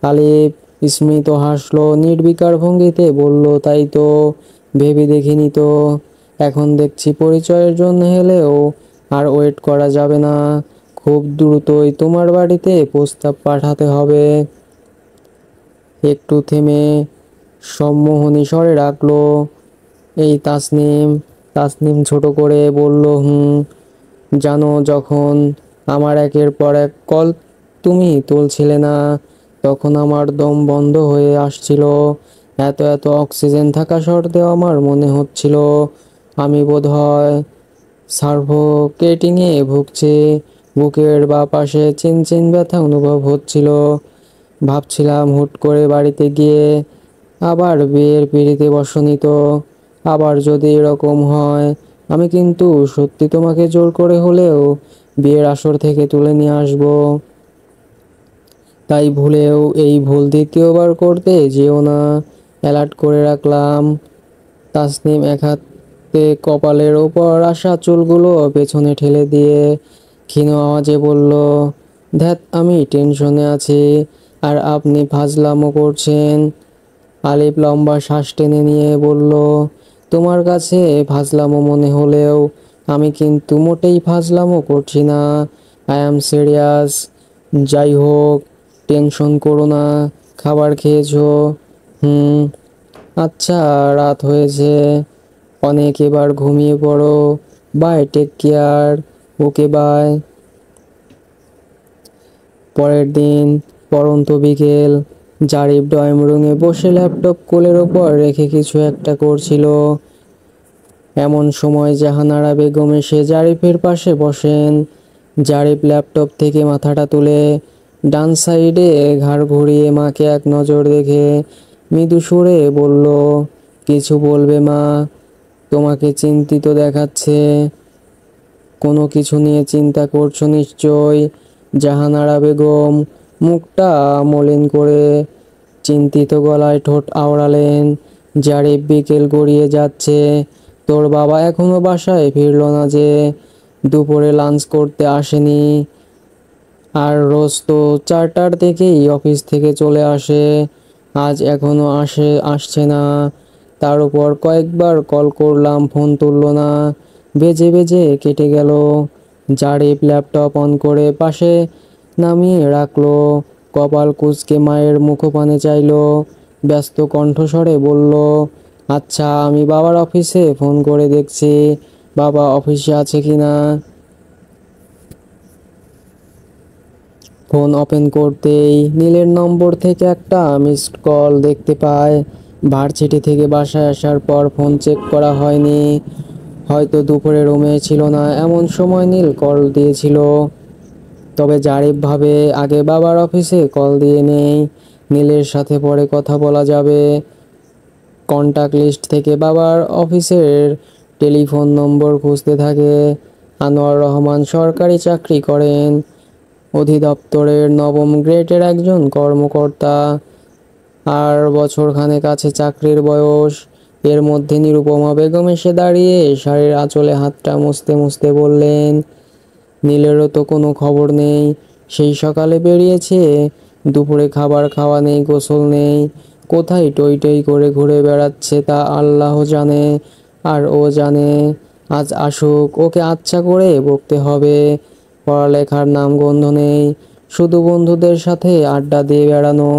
আলিফ স্মিত হাসলো, নির্বিকার ভঙ্গিতে বলল, তাই তো ভেবে দেখিনি তো। এখন দেখছি পরিচয়ের জন্য হলেও আর ওয়েট করা যাবে না, খুব দ্রুতই তোমার বাড়িতে প্রস্তাব পাঠাতে হবে। একটু থেমে সম্মোহনী স্বরে রাখলো, এই তাসনিম। তাসনিম ছোট করে বলল, জানো, যখন আমার একের পর এক কল তুমি তুলছিলে না, তখন আমার দম বন্ধ হয়ে আসছিল। এত এত অক্সিজেন থাকা সত্ত্বেও আমার মনে হচ্ছিল আমি বোধহয় সার্ভোকেটিংয়ে ভুগছি। বুকের বা পাশে চিনচিন ব্যথা অনুভব হচ্ছিল। ভাবছিলাম হুট করে বাড়িতে গিয়ে আবার বিয়ের পিঁড়িতে বসনি তো। আবার যদি এরকম হয়, আমি কিন্তু সত্যি তোমাকে জোর করে হলেও বিয়ের আসর থেকে তুলে নিয়ে আসবো। তাই ভুলেও এই ভুল দ্বিতীয়বার করতে যেও না। অ্যালার্ট করে রাখলাম। তাসনিম এক হাতে কপালের ওপর আসা চুলগুলো পেছনে ঠেলে দিয়ে ক্ষীণ আওয়াজে বলল, ধ্যাত, আমি টেনশনে আছি আর আপনি ফাজলামো করছেন। আলিফ লম্বা শ্বাস টেনে নিয়ে বলল, তোমার কাছে ফাজলামো মনে হলেও আমি কিন্তু মোটেই ফাজলামো করছি না। I am serious. যাই হোক, টেনশন করো না। খাবার খেয়েছো? হুম। আচ্ছা, রাত হয়েছে অনেক, এবার ঘুমিয়ে পড়ো। Bye, take care. Okay, bye. পরের দিন পড়ন্ত বিকেল। জারিফ ড্রয়িং রুমে বসে ল্যাপটপ কোলের ওপর রেখে কিছু একটা করছিল। এমন সময় জাহানারা বেগম এসে জারিফের পাশে বসেন। জারিফ ল্যাপটপ থেকে মাথাটা তুলে ডান সাইডে ঘাড় ঘুরিয়ে মাকে এক নজর দেখে মৃদু সুরে বলল, কিছু বলবে মা? তোমাকে চিন্তিত দেখাচ্ছে। কোনো কিছু নিয়ে চিন্তা করছো নিশ্চয়। জাহানারা বেগম মুখটা মলিন করে চিন্তিত গলায় ঠোঁট আওড়ালেন। জারিফ, বিকেল গড়িয়ে যাচ্ছে, তোর বাবা এখনো বাসায় ফিরল না যে? দুপুরে লাঞ্চ করতে আসেনি? আর রোজ তো 4টার দিকেই অফিস থেকে চলে আসে, আজ এখনো আসছে না। তার উপর কয়েকবার কল করলাম, ফোন তুললো না, বেজে বেজে কেটে গেল। জারিফ ল্যাপটপ অন করে পাশে নামিয়ে রাখলো। কপাল কুঁচকে মায়ের মুখপানে চাইলো। ব্যস্ত কণ্ঠস্বরে বলল, আচ্ছা, আমি বাবার অফিসে ফোন করে দেখছি বাবা অফিসে আছে কিনা। ফোন ওপেন করতেই নীলের নম্বর থেকে একটা মিসড কল দেখতে পায়। ভার্সিটি থেকে বাসায় আসার পর ফোন চেক করা হয়নি, হয়তো দুপুরে রুমে ছিল না এমন সময় নীল কল দিয়েছিল। তবে জারিফ ভাবে আগে বাবার অফিসে কল দিয়ে নেই, নীলের সাথে পরে কথা বলা যাবে। কন্টাক্ট লিস্ট থেকে বাবার অফিসের টেলিফোন নম্বর খুঁজতে থাকে। আনোয়ার রহমান সরকারি চাকরি করেন, অধিদপ্তরের নবম গ্রেডের একজন কর্মকর্তা। আর বছরখানেক আছে চাকরির বয়স। এর মধ্যে নিরুপমা বেগম এসে দাঁড়িয়ে শাড়ির আঁচলে হাতটা মুছতে মুছতে বললেন, নীলেরও তো কোনো খবর নেই। সেই সকালে বেরিয়েছে, দুপুরে খাবার খাওয়া নেই, গোসল নেই, কোথায় টই টই করে ঘুরে বেড়াচ্ছে তা আল্লাহ জানে। আর ও জানে আজ আসুক, ওকে আচ্ছা করে বকতে হবে। পড়ালেখার নাম গন্ধ নেই, শুধু বন্ধুদের সাথে আড্ডা দিয়ে বেড়ানো।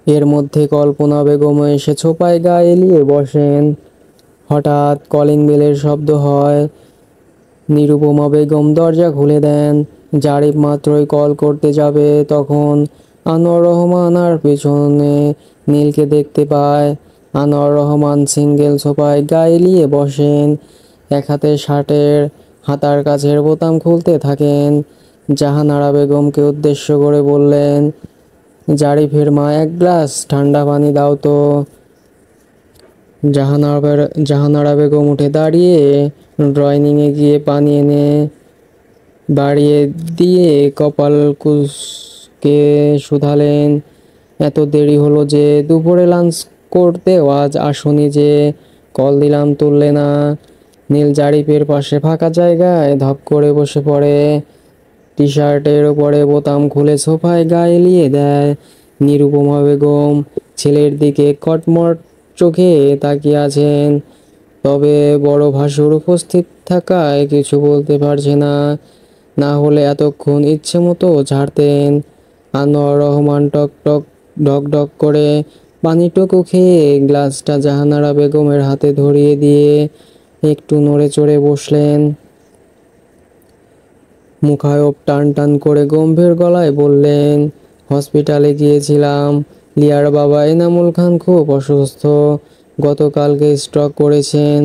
এর মধ্যে কল্পনা বেগম এসে ছোপায় গা এলিয়ে বসেন। হঠাৎ কলিং বেলের শব্দ হয়। নিরুপমা বেগম দরজা খুলে দেন। জারিফ মাত্রই কল করতে যাবে, তখন আনোয়ার রহমান আর পেছনে নীলকে দেখতে পায়। আনোয়ার রহমান সিঙ্গেল সোফায় গা এলিয়ে বসেন, এক হাতে শার্টের হাতার কাছের বোতাম খুলতে থাকেন। জাহানারা বেগমকে উদ্দেশ্য করে বললেন, জারিফের মা, এক গ্লাস ঠান্ডা পানি দাও তো। জাহানারা বেগম উঠে দাঁড়িয়ে ড্রয়িংয়ে গিয়ে পানি এনে বাড়িয়ে দিয়ে কপাল কুঁচকে শুধালেন, এত দেরি হলো যে? দুপুরে লাঞ্চ করতেও আজ আসনি যে? কল দিলাম তুললে না। নীল জারিফের পাশে ফাঁকা জায়গায় ধপ করে বসে পড়ে, টি শার্টের ওপরে বোতাম খুলে সোফায় গা এলিয়ে দেয়। নিরুপমা বেগম ছেলের দিকে কটমট চোখে তাকিয়ে আছেন, তবে বড় ভাসুর উপস্থিত থাকায় কিছু বলতে পারছে না, না হলে এতক্ষণ ইচ্ছে মতো ঝাড়তেন। আনোয়ার রহমান টক টক ঢক ঢক করে পানিটুকু খেয়ে গ্লাসটা জাহানারা বেগমের হাতে ধরিয়ে দিয়ে একটু নড়ে চড়ে বসলেন। মুখায়ব টান টান করে গম্ভীর গলায় বললেন, হসপিটালে গিয়েছিলাম। লিয়ার বাবা এনামুল খান খুব অসুস্থ, গতকালকে স্ট্রোক করেছেন,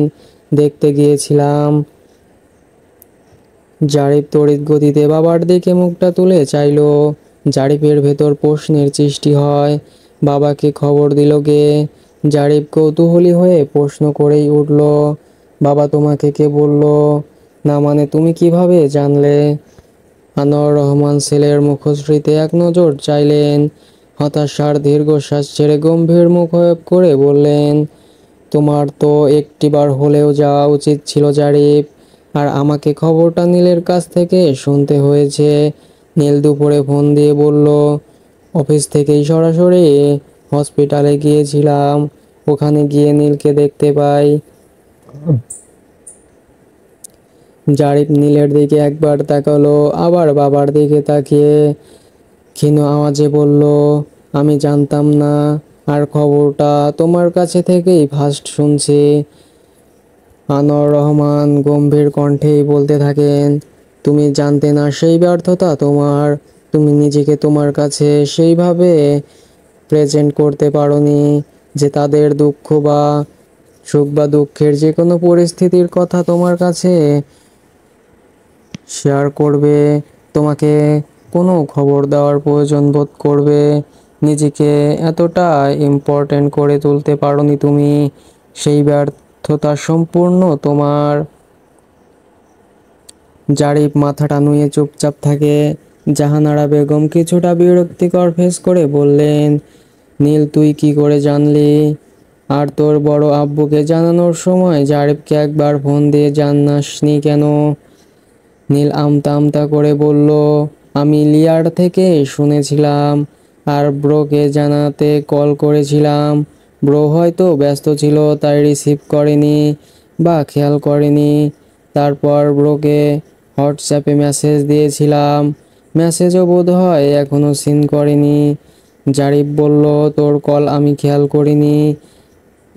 দেখতে গিয়েছিলাম। জারিফ তড়িৎ গতিতে বাবার দিকে মুখটা তুলে চাইল। জারিফের ভেতর প্রশ্নের সৃষ্টি হয়, বাবাকে খবর দিল কে? জারিফ কৌতূহলী হয়ে প্রশ্ন করেই উঠল, বাবা তোমাকে কে বলল? না মানে তুমি কিভাবে জানলে? আনোয়ার রহমান ছেলের মুখশ্রীতে এক নজর চাইলেন, হতাশার দীর্ঘশ্বাস ছেড়ে গম্ভীর মুখায়ব করে বললেন, তোমার তো একটিবার হলেও যাওয়া উচিত ছিল জারিফ, আর আমাকে খবরটা নীলের কাছ থেকে শুনতে হয়েছে। নীল দুপুরে ফোন দিয়ে বলল, অফিস থেকেই সরাসরি হসপিটালে গিয়েছিলাম। ওখানে গিয়ে নীলকে দেখতে পাই। জারিফ নীলের দিকে একবার তাকালো, আবার বাবার দিকে তাকিয়ে ক্ষীণ আওয়াজে বলল, আমি জানতাম না, আর খবরটা তোমার কাছে থেকেই ফার্স্ট শুনছি। আনোয়ার রহমান গম্ভীর কণ্ঠেই বলতে থাকেন, তুমি জানতে না সেই ব্যর্থতা তোমার, তুমি নিজেকে তোমার কাছে সেইভাবে প্রেজেন্ট করতে পারোনি যে তাদের দুঃখ বা সুখ বা দুঃখের যে কোনো পরিস্থিতির কথা তোমার কাছে শেয়ার করবে, তোমাকে কোনো খবর দেওয়ার প্রয়োজন বোধ করবে, নিজেকে এতটা ইম্পর্ট্যান্ট করে তুলতে পারোনি তুমি। সেই ব্যর্থতা সম্পূর্ণ তোমার। জারিফ মাথাটা নুয়ে চুপচাপ থাকে। জাহানারা বেগম কিছুটা বিরক্তিকর ফেস করে বললেন, নীল তুই কি করে জানলি? আর তোর বড় আব্বুকে জানানোর সময় জারিফকে একবার ফোন দিয়ে জানাসনি কেন? নীল আমতা আমতা করে বলল, আমি লিয়ার থেকে শুনেছিলাম, আর ব্রোকে জানাতে কল করেছিলাম। ব্রো হয়তো ব্যস্ত ছিল তাই রিসিভ করেনি বা খেয়াল করেনি। তারপর ব্রোকে হোয়াটসঅ্যাপে মেসেজ দিয়েছিলাম, মেসেজও বোধহয় এখনও সিন করেনি। জারিফ বলল, তোর কল আমি খেয়াল করিনি,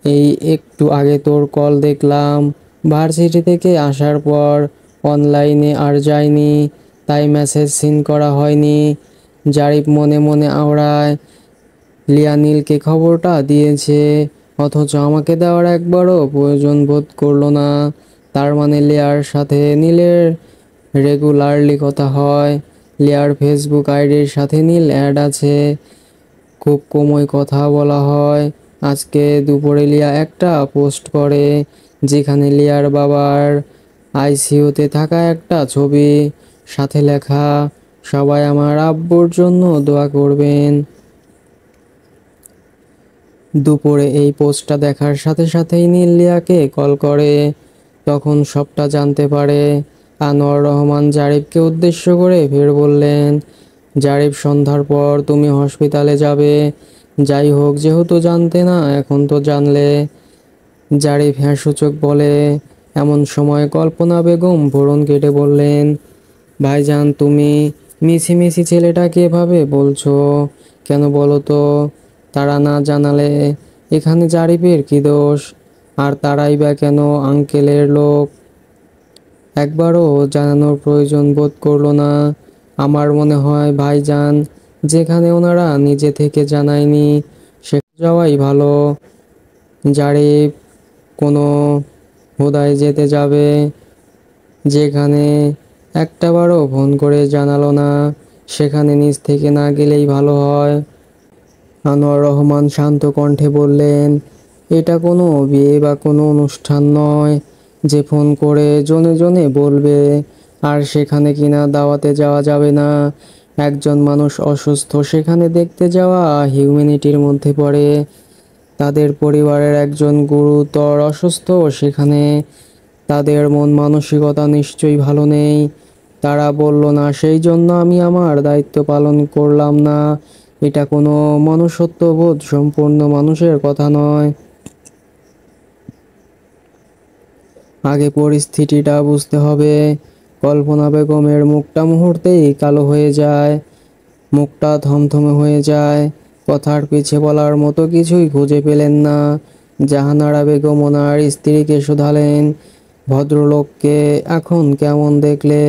এই একটু আগে তোর কল দেখলাম। ভার্সিটি থেকে আসার পর অনলাইনে আর যায়নি, তাই মেসেজ সিন করা হয়নি। জারিফ মনে মনে আওড়ায়, লিয়া নীলকে খবরটা দিয়েছে, অথচ আমাকে দেওয়ার একবারও প্রয়োজন বোধ করলো না। তার মানে লিয়ার সাথে নীলের রেগুলারলি কথা হয়। লিয়ার ফেসবুক আইডির সাথে নীল অ্যাড আছে, খুব কমই কথা বলা হয়। আজকে দুপুরে লিয়া একটা পোস্ট করে, যেখানে লিয়ার বাবার আইসিইউতে থাকা একটা ছবি, সাথে লেখা, সবাই আমার আব্বুর জন্য দোয়া করবেন। দুপুরে এই পোস্টটা দেখার সাথে সাথেই নীল লিয়াকে কল করে, তখন সবটা জানতে পারে। আনোয়ার রহমান জারিফকে উদ্দেশ্য করে ফের বললেন, জারিফ সন্ধ্যার পর তুমি হসপিটালে যাবে, যাই হোক যেহেতু জানতে না এখন তো জানলে। জারিফ হ্যাঁ সূচক বলে। এমন সময় কল্পনা বেগম ভোরন কেটে বললেন, ভাইজান তুমি মিছিমিছি ছেলেটাকে এভাবে বলছো কেন বলো তো? তারা না জানালে এখানে জারিফের কি দোষ? আর তারাই বা কেন আঙ্কেলের লোক? একবারও জানানোর প্রয়োজন বোধ করলো না। আমার মনে হয় ভাইজান, যেখানে ওনারা নিজে থেকে জানায়নি সেখানে যাওয়াই ভালো। জারিফ কোনো হুদায় যেতে যাবে যেখানে একটাবারও ফোন করে জানালো না, সেখানে নিজ থেকে না গেলেই ভালো হয়। আনোয়ার রহমান শান্ত কণ্ঠে বললেন, এটা কোনো বিয়ে বা কোনো অনুষ্ঠান নয় যে ফোন করে জনে জনে বলবে, আর সেখানে কিনা দাওয়াতে যাওয়া যাবে না। একজন মানুষ অসুস্থ, সেখানে দেখতে যাওয়া হিউম্যানিটির মধ্যে পড়ে। তাদের পরিবারের একজন গুরুতর অসুস্থ, সেখানে তাদের মন মানসিকতা নিশ্চয়ই ভালো নেই। তারা বলল না, সেই জন্য আমি আমার দায়িত্ব পালন করলাম না। এটা কোনো মনুষ্যত্ববোধ সম্পন্ন মানুষের কথা নয়। আগে পরিস্থিতিটা বুঝতে হবে। কল্পনা বেগমের মুখটা মুহূর্তেই কালো হয়ে যায়, মুখটা থমথমে হয়ে যায়। কথার পিছে বলার মতো কিছুই খুঁজে পেলেন না। জাহানারা বেগম ওনার স্ত্রীকে শুধালেন, ভদ্রলোককে এখন কেমন দেখলে?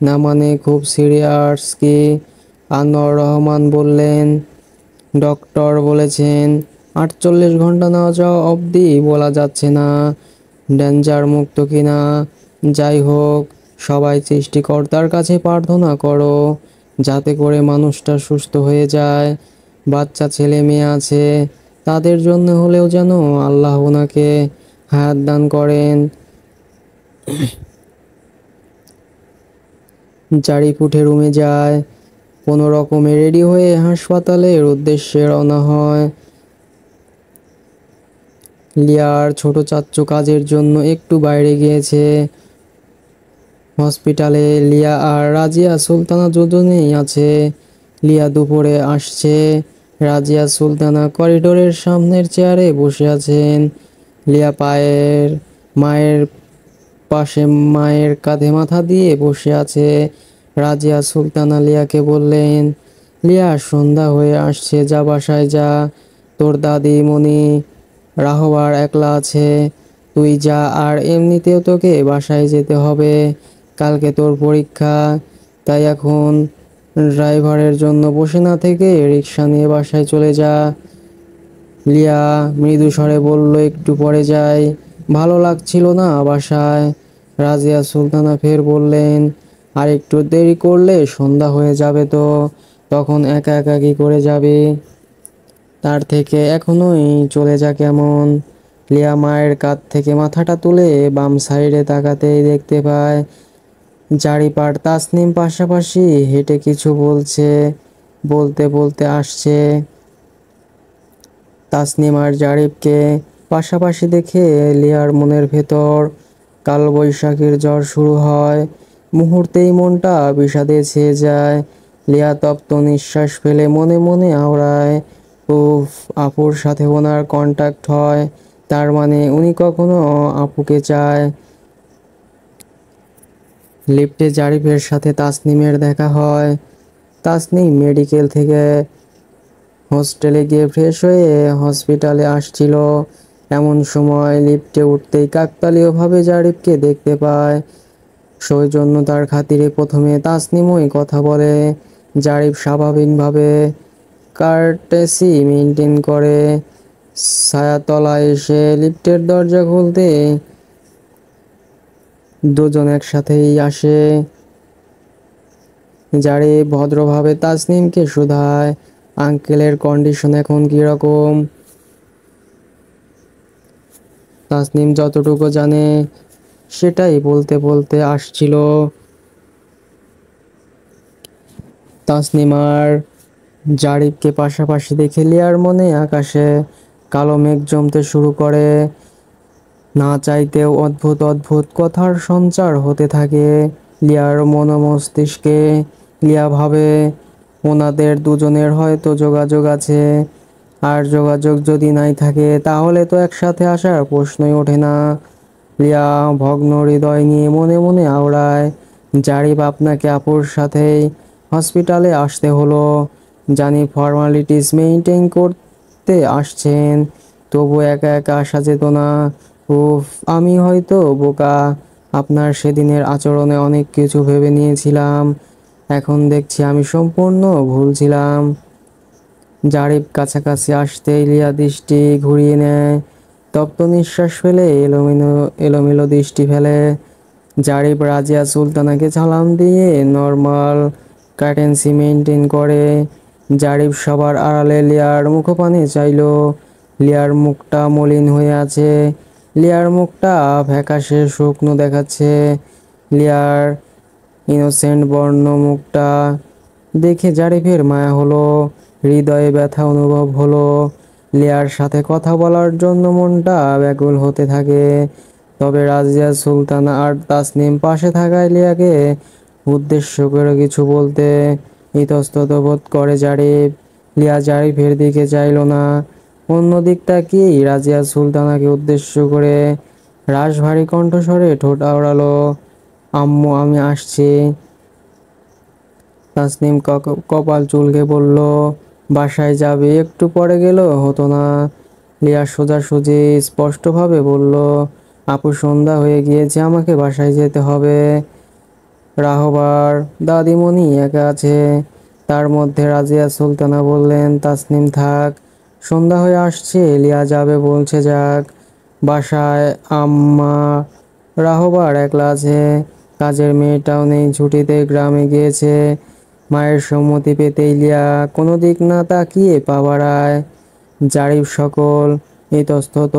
না মানে খুব সিরিয়াস কি? আনোয়ার রহমান বললেন। ডক্টর বলেছেন 48 ঘন্টা না যাওয়া অবধি বলা যাচ্ছে না ডেঞ্জার মুক্ত কিনা। যাই হোক, সবাই সৃষ্টিকর্তার কাছে প্রার্থনা করো যাতে করে মানুষটা সুস্থ হয়ে যায়। বাচ্চা ছেলে মেয়ে আছে, তাদের জন্য হলেও যেন আল্লাহ ওনাকে হায়াত দান করেন। জারিফ উঠে রুমে যায়, কোনো রকমে রেডি হয়ে হাসপাতালের উদ্দেশ্যে রওনা হয়। লিয়ার ছোট চাচ্চু কাজের জন্য একটু বাইরে গিয়েছে। হসপিটালে লিয়া আর রাজিয়া সুলতানা দুজনেই আছে। লিয়া দুপুরে আসছে। রাজিয়া সুলতানা করিডোরের সামনের চেয়ারে বসে আছেন। লিয়া মায়ের পাশে মায়ের কাঁধে মাথা দিয়ে বসে আছে। রাজিয়া সুলতানা লিয়াকে বললেন, লিয়া সন্ধ্যা হয়ে আসছে, যা বাসায় যা। তোর দাদি মনি রাহবার একলা আছে, তুই যা। আর এমনিতেও তোকে বাসায় যেতে হবে, কালকে তোর পরীক্ষা। তাই এখন ড্রাইভারের জন্য বসে না থেকে রিক্সা নিয়ে বাসায় চলে যা। লিয়া মৃদু স্বরে বলল, একটু পরে যাই, ভালো লাগছিল না বাসায়। রাজিয়া সুলতানা ফের বললেন, আর একটু দেরি করলে সন্ধ্যা হয়ে যাবে তো, তখন একা একা কি করে যাবি? তার থেকে এখনই চলে যা কেমন? লিয়া মায়ের কাঁধ থেকে মাথাটা তুলে বাম সাইডে তাকাতেই দেখতে পায় জারিফ আর তাসনিম পাশাপাশি হেঁটে কিছু বলতে বলতে আসছে। তাসনিম আর জারিফকে পাশাপাশি দেখে লিয়ার মনের ভেতর কালবৈশাখীর ঝড় শুরু হয়। মুহূর্তেই মনটা বিষাদে ছেয়ে যায়। লিয়া তপ্ত নিঃশ্বাস ফেলে মনে মনে আওড়ায়, উফ, আপুর সাথে ওনার কন্ট্যাক্ট হয়, তার মানে উনি কখনো আপুকে চায়। লিফটে জারিফের সাথে তাসনিমের দেখা হয়। তাসনিম মেডিকেল থেকে হোস্টেলে গিয়ে ফ্রেশ হয়ে হসপিটালে আসছিল। এমন সময় লিফটে উঠতেই কাকতালীয়ভাবে জারিফকে দেখতে পায়। সৌজন্যতার খাতিরে প্রথমে তাসনিমই কথা বলে। জারিফ স্বাভাবিকভাবে কার্টেসি মেনটেন করে। ছায়াতলায় এসে লিফটের দরজা খুলতে দুজন একসাথেই আসে। জারিফ ভদ্রভাবে তাসনিমকে শুধায়, আঙ্কেলের কন্ডিশন এখন কীরকম? তাসনিম যতটুকু জানে সেটাই বলতে বলতে আসছিল। তাসনিম আর জারিফকে পাশাপাশি দেখে লিয়ার মনে আকাশে কালো মেঘ জমতে শুরু করে। না চাইতেও অদ্ভুত অদ্ভুত কথার সঞ্চার হতে থাকে লিয়ার মস্তিষ্কে। লিয়া ভাবে ওনাদের দুজনের হয়তো যোগাযোগ আছে, আর যোগাযোগ যদি নাই থাকে তাহলে তো একসাথে আসার প্রশ্নই ওঠে না। লিয়া ভগ্ন হৃদয় নিয়ে মনে মনে আওড়ায়, জারিফ আপনাকে আপুর সাথেই হসপিটালে আসতে হলো, জানি ফর্মালিটিস মেইনটেইন করতে আসছেন, তবু একা একা আসা যেত না। উফ, আমি হয়তো বোকা, আপনার সেদিনের আচরণে অনেক কিছু ভেবে নিয়েছিলাম, এখন দেখছি আমি সম্পূর্ণ ভুল ছিলাম। জারিফ কাছাকাছি আসতেই লিয়া দৃষ্টি ঘুরিয়ে নেয়, তপ্ত নিঃশ্বাস ফেলে এলোমেলো দৃষ্টি ফেলে। জারিফ রাজিয়া সুলতানাকে সালাম দিয়ে নর্মাল কার্টেন্সি মেনটেন করে। জারিফ সবার আড়ালে লিয়ার মুখপানে চাইল। লিয়ার মুখটা মলিন হয়ে আছে, লিয়ার মুখটা ফ্যাকাশে শুকনো দেখাচ্ছে। লিয়ার ইনোসেন্ট বর্ণ মুখটা দেখে জারিফের মায়া হলো, হৃদয়ে ব্যথা অনুভব হলো। লিয়ার সাথে কথা বলার জন্য মনটা ব্যাকুল হতে থাকে। তবে রাজিয়া সুলতানা আর তাসনিম পাশে থাকায় লিয়াকে উদ্দেশ্য করে কিছু বলতে ইতস্তত বোধ করে জারিফ। লিয়া জারিফের দিকে চাইল না, অন্য দিক তাকিয়েই রাজিয়া সুলতানাকে উদ্দেশ্য করে রাশভারী কণ্ঠস্বরে ঠোঁট আওড়ালো, আম্মু আমি আসছি। তাসনিম কপাল চুলকে বলল, বাসায় যাবে, একটু পরে গেলেও হতো না? লিয়া সোজাসুজি স্পষ্টভাবে বলল, আপু সন্ধ্যা হয়ে গিয়েছে, আমাকে বাসায় যেতে হবে। রাহবার দাদিমণি একা আছে। তার মধ্যে রাজিয়া সুলতানা বললেন, তাসনিম থাক, সন্ধ্যা হয়ে আসছে, লিয়া যাবে বলছে যাক। বাসায় আম্মা রাহবার একলা আছে, কাজের মেয়েটাও নেই, ছুটিতে গ্রামে গিয়েছে। মায়ের সম্মতি পেতেই লিয়া কোনো দিক না তাকিয়ে পা বাড়ায়। জারিফ সকল ইতস্তত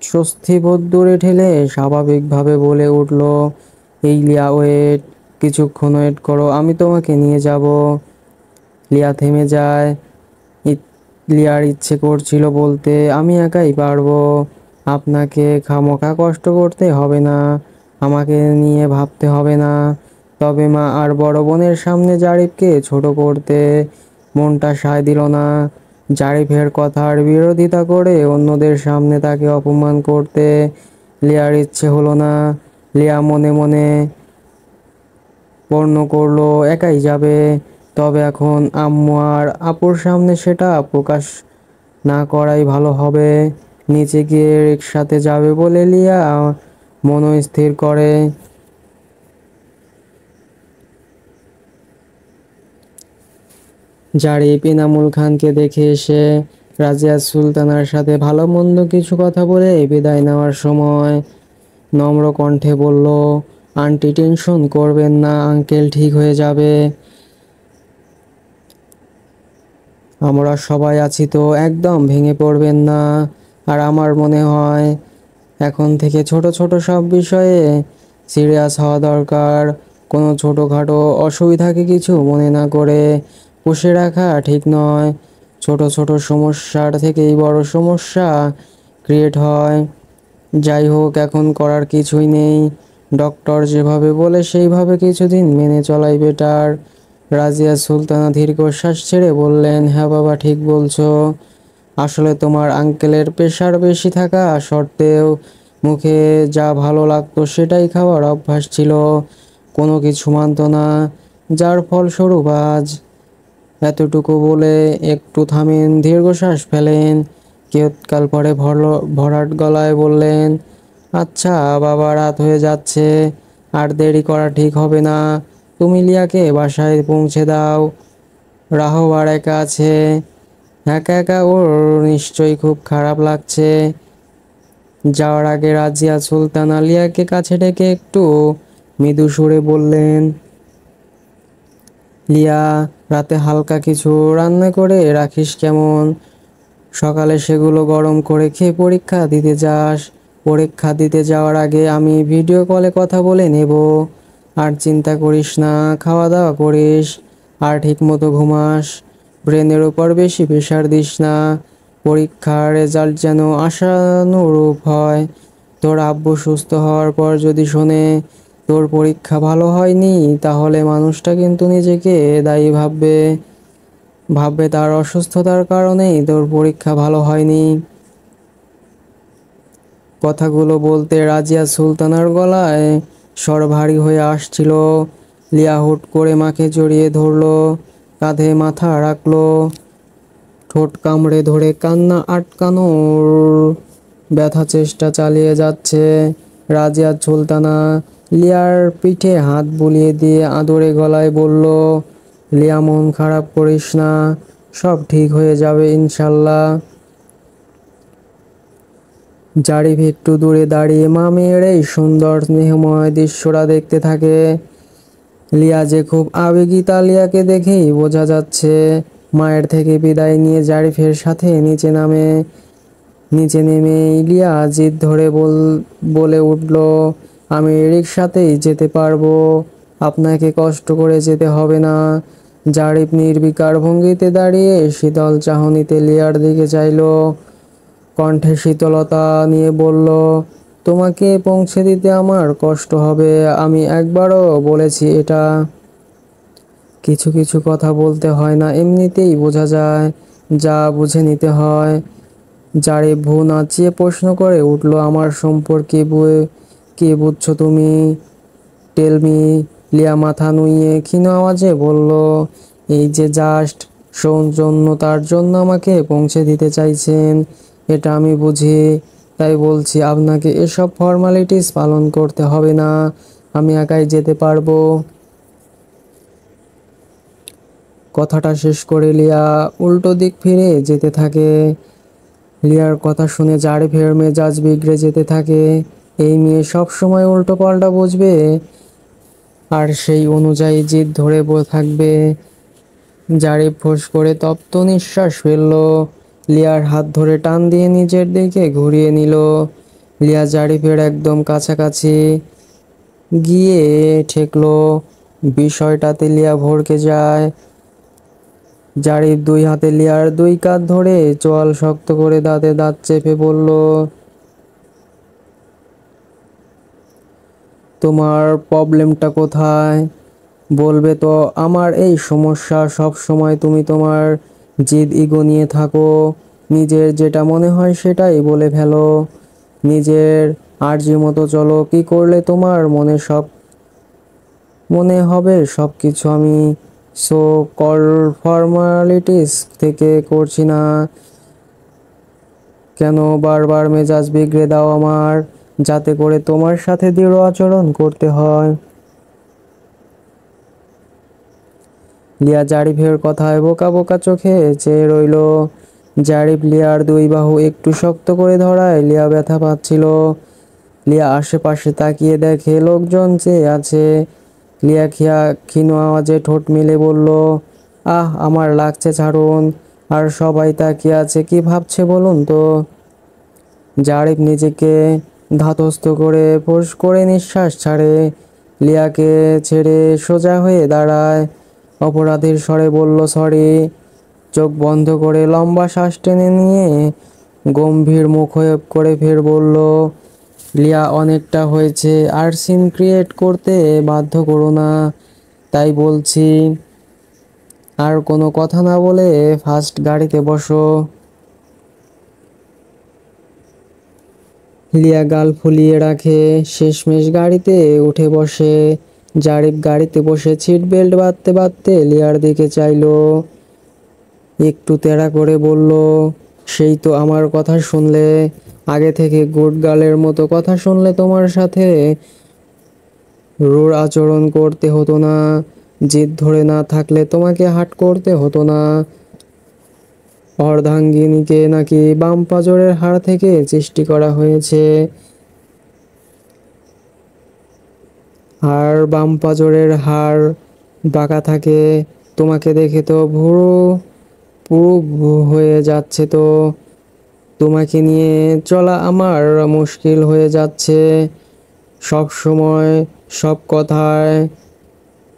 স্বস্তিবোধ দূরে ঠেলে স্বাভাবিকভাবে বলে উঠল, এই লিয়া, ওয়েট, কিছুক্ষণ ওয়েট করো, আমি তোমাকে নিয়ে যাব। লিয়া থেমে যায়। লিয়ার ইচ্ছে করছিল বলতে, আমি একাই পারবো, আপনাকে খামোখা কষ্ট করতে হবে না, আমাকে নিয়ে ভাবতে হবে না। তবে মা আর বড় বোনের সামনে জারিফকে ছোট করতে মনটা সায় দিল না। জারিফের কথার বিরোধিতা করে অন্যদের সামনে তাকে অপমান করতে লিয়ার ইচ্ছে হলো না। লিয়া মনে মনে পূর্ণ করলো একাই যাবে। তবে এখন আম্মু আর আপুর সামনে সেটা প্রকাশ না করাই ভালো হবে। নিচে গিয়ে রিকশাতে যাবে বলে লিয়া মনস্থির করে। জারিফ ইনামুল খানকে দেখে এসে রাজিয়া সুলতানার সাথে ভালো মন্দ কিছু কথা বলে বিদায় নেওয়ার সময় নম্র কণ্ঠে বলল, আন্টি টেনশন করবেন না, আঙ্কেল ঠিক হয়ে যাবে, আমরা সবাই আছি তো, একদম ভেঙে পড়বেন না। আর আমার মনে হয় এখন থেকে ছোট ছোট সব বিষয়ে সিরিয়াস হওয়া দরকার। কোনো ছোটোখাটো অসুবিধাকে কিছু মনে না করে পুষে রাখা ঠিক নয়। ছোট ছোট সমস্যার থেকেই বড় সমস্যা ক্রিয়েট হয়। যাই হোক, এখন করার কিছুই নেই, ডক্টর যেভাবে বলে সেইভাবে কিছুদিন মেনে চলাই বেটার। রাজিয়া সুলতানা দীর্ঘশ্বাস ছেড়ে বললেন, হ্যাঁ বাবা, ঠিক বলছো। আসলে তোমার আঙ্কেলের প্রেশার বেশি থাকা সত্ত্বেও মুখে যা ভালো লাগতো সেটাই খাওয়ার অভ্যাস ছিল, কোনো কিছু মানত না, যার ফলস্বরূপ আজ। এতটুকু বলে একটু থামেন, দীর্ঘশ্বাস ফেলেন, কিয়ৎকাল পরে ভরাট গলায় বললেন, আচ্ছা বাবা, রাত হয়ে যাচ্ছে, আর দেরি করা ঠিক হবে না, তুমি লিয়াকে বাসায় পৌঁছে দাও। রাহবার একা আছে, একা একা ওর নিশ্চয়ই খুব খারাপ লাগছে। যাওয়ার আগে রাজিয়া সুলতানা লিয়াকে কাছে ডেকে একটু মৃদু সুরে বললেন, লিয়া, রাতে হালকা কিছু রান্না করে রাখিস কেমন, সকালে সেগুলো গরম করে খেয়ে পরীক্ষা দিতে যাস। পরীক্ষা দিতে যাওয়ার আগে আমি ভিডিও কলে কথা বলে নেব। আর চিন্তা করিস না, খাওয়া দাওয়া করিস, আর ঠিক মতো ঘুমাস, ব্রেনের উপর বেশি প্রেশার দিস না। পরীক্ষার রেজাল্ট যেন আশানুরূপ হয়। তোর আব্বু সুস্থ হওয়ার পর যদি শোনে তোর পরীক্ষা ভালো হয়নি, তাহলে মানুষটা কিন্তু নিজেকে দায়ী ভাববে, তার অসুস্থতার কারণেই তোর পরীক্ষা ভালো হয়নি। কথাগুলো বলতে রাজিয়া সুলতানার গলায় স্বর ভারী হয়ে আসছিল। লিয়া হুট করে মাকে জড়িয়ে ধরলো, কাঁধে মাথা রাখলো, ঠোঁট কামড়ে ধরে কান্না আটকানোর ব্যথা চেষ্টা চালিয়ে যাচ্ছে। রাজিয়া সুলতানা লিয়ার পিঠে হাত বুলিয়ে দিয়ে আদরে গলায় বলল, লিয়া, মন খারাপ করিস না, সব ঠিক হয়ে যাবে ইনশাল্লাহ। জারিফ একটু দূরে দাঁড়িয়ে মা মেয়ের এই সুন্দর স্নেহময় দৃশ্যটা দেখতে থাকে। লিয়া যে খুব আবেগী তা লিয়াকে দেখেই বোঝা যাচ্ছে। মায়ের থেকে বিদায় নিয়ে জারিফের সাথে নিচে নেমে লিয়া জিদ ধরে বলে উঠল, আমি রিকশাতেই যেতে পারবো, আপনাকে কষ্ট করে যেতে হবে না। জারিফ নির্বিকার ভঙ্গিতে দাঁড়িয়ে শীতল চাহনিতে লিয়ার দিকে চাইল, কণ্ঠে শীতলতা নিয়ে বলল, তোমাকে পৌঁছে দিতে আমার কষ্ট হবে, আমি একবারও বলেছি এটা। কিছু কিছু কথা বলতে হয় না, এমনিতেই বোঝা যায়, যা বুঝে নিতে হয়। জারিফ ভ্রু নাচিয়ে প্রশ্ন করে উঠল, আমার সম্পর্কে কি বুঝছো তুমি, টেলমি। লিয়া মাথা নুইয়ে ক্ষীণ আওয়াজে বলল, এই যে জাস্ট সৌজন্যতার জন্য আমাকে পৌঁছে দিতে চাইছেন, এটা আমি বুঝি, তাই বলছি আপনাকে এসব ফর্মালিটিস পালন করতে হবে না, আমি একাই যেতে পারবো। কথাটা শেষ করে লিয়া উল্টো দিক ফিরে যেতে থাকে। লিয়ার কথা শুনে জারিফের মেজাজ বিগড়ে যেতে থাকে। এই মেয়ে সব সময় উল্টো পাল্টা বুঝবে আর সেই অনুযায়ী জিদ ধরে থাকবে। জারিফ ফোঁস করে তপ্ত নিঃশ্বাস ফেলল। লিয়ার হাত ধরে টান দিয়ে নিজের দিকে ঘুরিয়ে নিল। লিয়া জারিফের একদম কাছাকাছি গিয়ে ঠেকলো। বিষয়টাতে লিয়া ভড়কে যায়। জারিফ দুই হাতে লিয়ার দুই কাঁধ ধরে চোয়াল শক্ত করে দাঁতে দাঁত চেপে বলল, তোমার প্রবলেমটা কোথায় বলবে তো? আমার এই সমস্যা, সব সময় তুমি তোমার জিদ ইগো নিয়ে থাকো, নিজের যেটা মনে হয় সেটাই বলে ফেলো, নিজের আর্জি মতো চলো। কি করলে তোমার মনে হবে সব কিছু আমি সো কল ফর্মালিটিস থেকে করছি না? কেন বারবার মেজাজ বিগড়ে দাও আমার, যাতে করে তোমার সাথে দৃঢ় আচরণ করতে হয়? লিয়া জারিফের কথায় বোকা বোকা চোখে চেয়ে রইল। জারিফ লিয়ার দুই বাহু একটু শক্ত করে ধরায় লিয়া ব্যথা পাচ্ছিল। লিয়া আশেপাশে তাকিয়ে দেখে লোকজন চেয়ে আছে। লিয়া ক্ষীণ আওয়াজে ঠোঁট মেলে বলল, আহ আমার লাগছে, ছাড়ুন। আর সবাই তাকিয়ে আছে, কি ভাবছে বলুন তো? জারিফ নিজেকে ধাতস্থ করে ফোঁস করে নিঃশ্বাস ছাড়ে। লিয়াকে ছেড়ে সোজা হয়ে দাঁড়ায়। অপরাধীর স্বরে বলল, সরি। চোখ বন্ধ করে লম্বা শ্বাস টেনে নিয়ে গম্ভীর মুখ করে ফের বলল, লিয়া অনেকটা হয়েছে, আর সিন ক্রিয়েট করতে বাধ্য করো না। তাই বলছি, আর কোনো কথা না বলে ফার্স্ট গাড়িতে বসো। লিয়া গাল ফুলিয়ে রাখে, শেষমেশ গাড়িতে উঠে বসে। জারিফ গাড়িতে বসে সিট বেল্ট বাঁধতে বাঁধতে লিয়ার দিকে চাইলো। একটু তেড়া করে বলল, সেই তো আমার কথা শুনলে, আগে থেকে গুড গার্লের মতো কথা শুনলে তোমার সাথে রূঢ় আচরণ করতে হতো না, জিদ ধরে না থাকলে তোমাকে হাট করতে হতো না। অর্ধাঙ্গিনীকে নাকি বাম পাঁজরের হাড় থেকে সৃষ্টি করা হয়েছে, আর বাম পাঁজরের হাড় বাঁকা থাকে। তোমাকে দেখে তো ভুরু পুরু হয়ে যাচ্ছে, তো তোমাকে নিয়ে চলা আমার মুশকিল হয়ে যাচ্ছে। সব সময় সব কথায়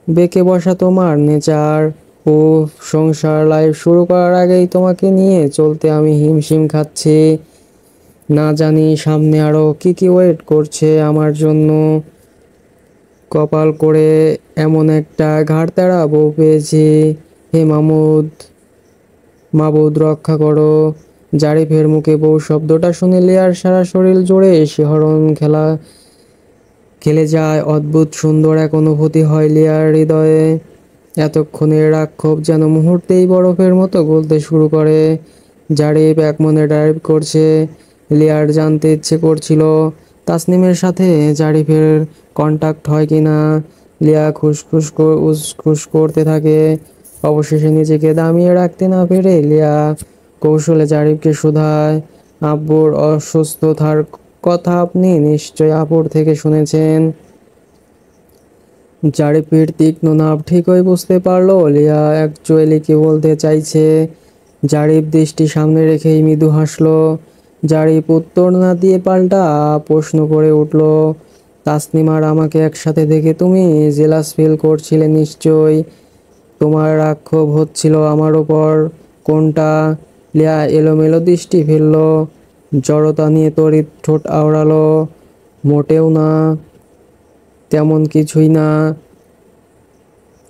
বেঁকে বসা তোমার নেচার। ও সংসার লাইফ শুরু করার আগেই তোমাকে নিয়ে চলতে আমি হিমশিম খাচ্ছি। না জানি সামনে আরো কি কি ওয়েট করছে আমার জন্য। কপাল করে এমন একটা ঘাড়তেরা বউ পেয়েছি। হে মাবুদ রক্ষা করো। জারিফের মুখে বউ শব্দটা শুনে লিয়ার সারা শরীর জুড়ে শিহরণ খেলে যায়। অদ্ভুত সুন্দর এক অনুভূতি হয় লিয়ার হৃদয়ে। এতক্ষণের রাক্ষোভ যেন মুহূর্তেই বরফের মতো গলতে শুরু করে। জারিফ এক মনে ড্রাইভ করছে। লিয়ার জানতে ইচ্ছে করছিল তাসনিমের সাথে জারিফের কন্টাক্ট হয় কিনা। লিয়া উসখুস করতে থাকে। অবশেষে নিজেকে দামিয়ে রাখতে না পেরে লিয়া কৌশলে জারিফকে শুধায়, আব্বুর অসুস্থতার কথা আপনি নিশ্চয় আপুর থেকে শুনেছেন। জারিফের তীক্ষ্ণ নাভ ঠিকই বুঝতে পারল লিয়া অ্যাকচুয়ালি কি বলতে চাইছে। জারিফ দৃষ্টি সামনে রেখেই মৃদু হাসল। জারিফ উত্তর না দিয়ে পাল্টা প্রশ্ন করে উঠল, তাসনিম আর আমাকে একসাথে দেখে তুমি জেলাস ফিল করছিলে নিশ্চয়ই। তোমার রাক্ষোভ হচ্ছিল আমার ওপর, কোনটা? লিয়া এলোমেলো দৃষ্টি ফেলল। জড়তা নিয়ে তড়িৎ ঠোঁট আওড়ালো, মোটেও না, তেমন কিছুই না।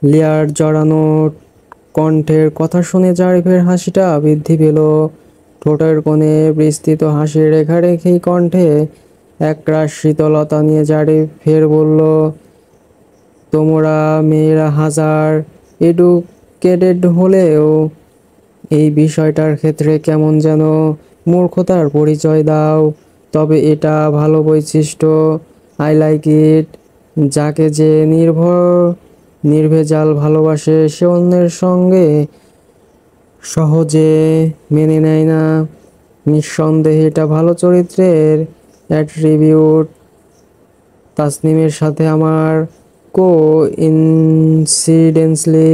লিয়ার জড়ানো কণ্ঠের কথা শুনে জারিফের হাসিটা বৃদ্ধি পেল। ঠোঁটের কোণে বিস্তৃত হাসির রেখা রেখেই কণ্ঠে একরাশ শীতলতা নিয়ে জারিফ ফের বলল, তোমরা মেয়েরা হাজার এডুকেটেড হলেও এই বিষয়টার ক্ষেত্রে কেমন যেন মূর্খতার পরিচয় দাও। তবে এটা ভালো বৈশিষ্ট্য। I like it. যাকে যে নির্ভেজাল ভালোবাসে সে অন্যের সঙ্গে সহজে মেনে নেয় না। নিঃসন্দেহে এটা ভালো চরিত্রের অ্যাট্রিবিউট। তাসনিমের সাথে আমার কো ইনসিডেন্সলি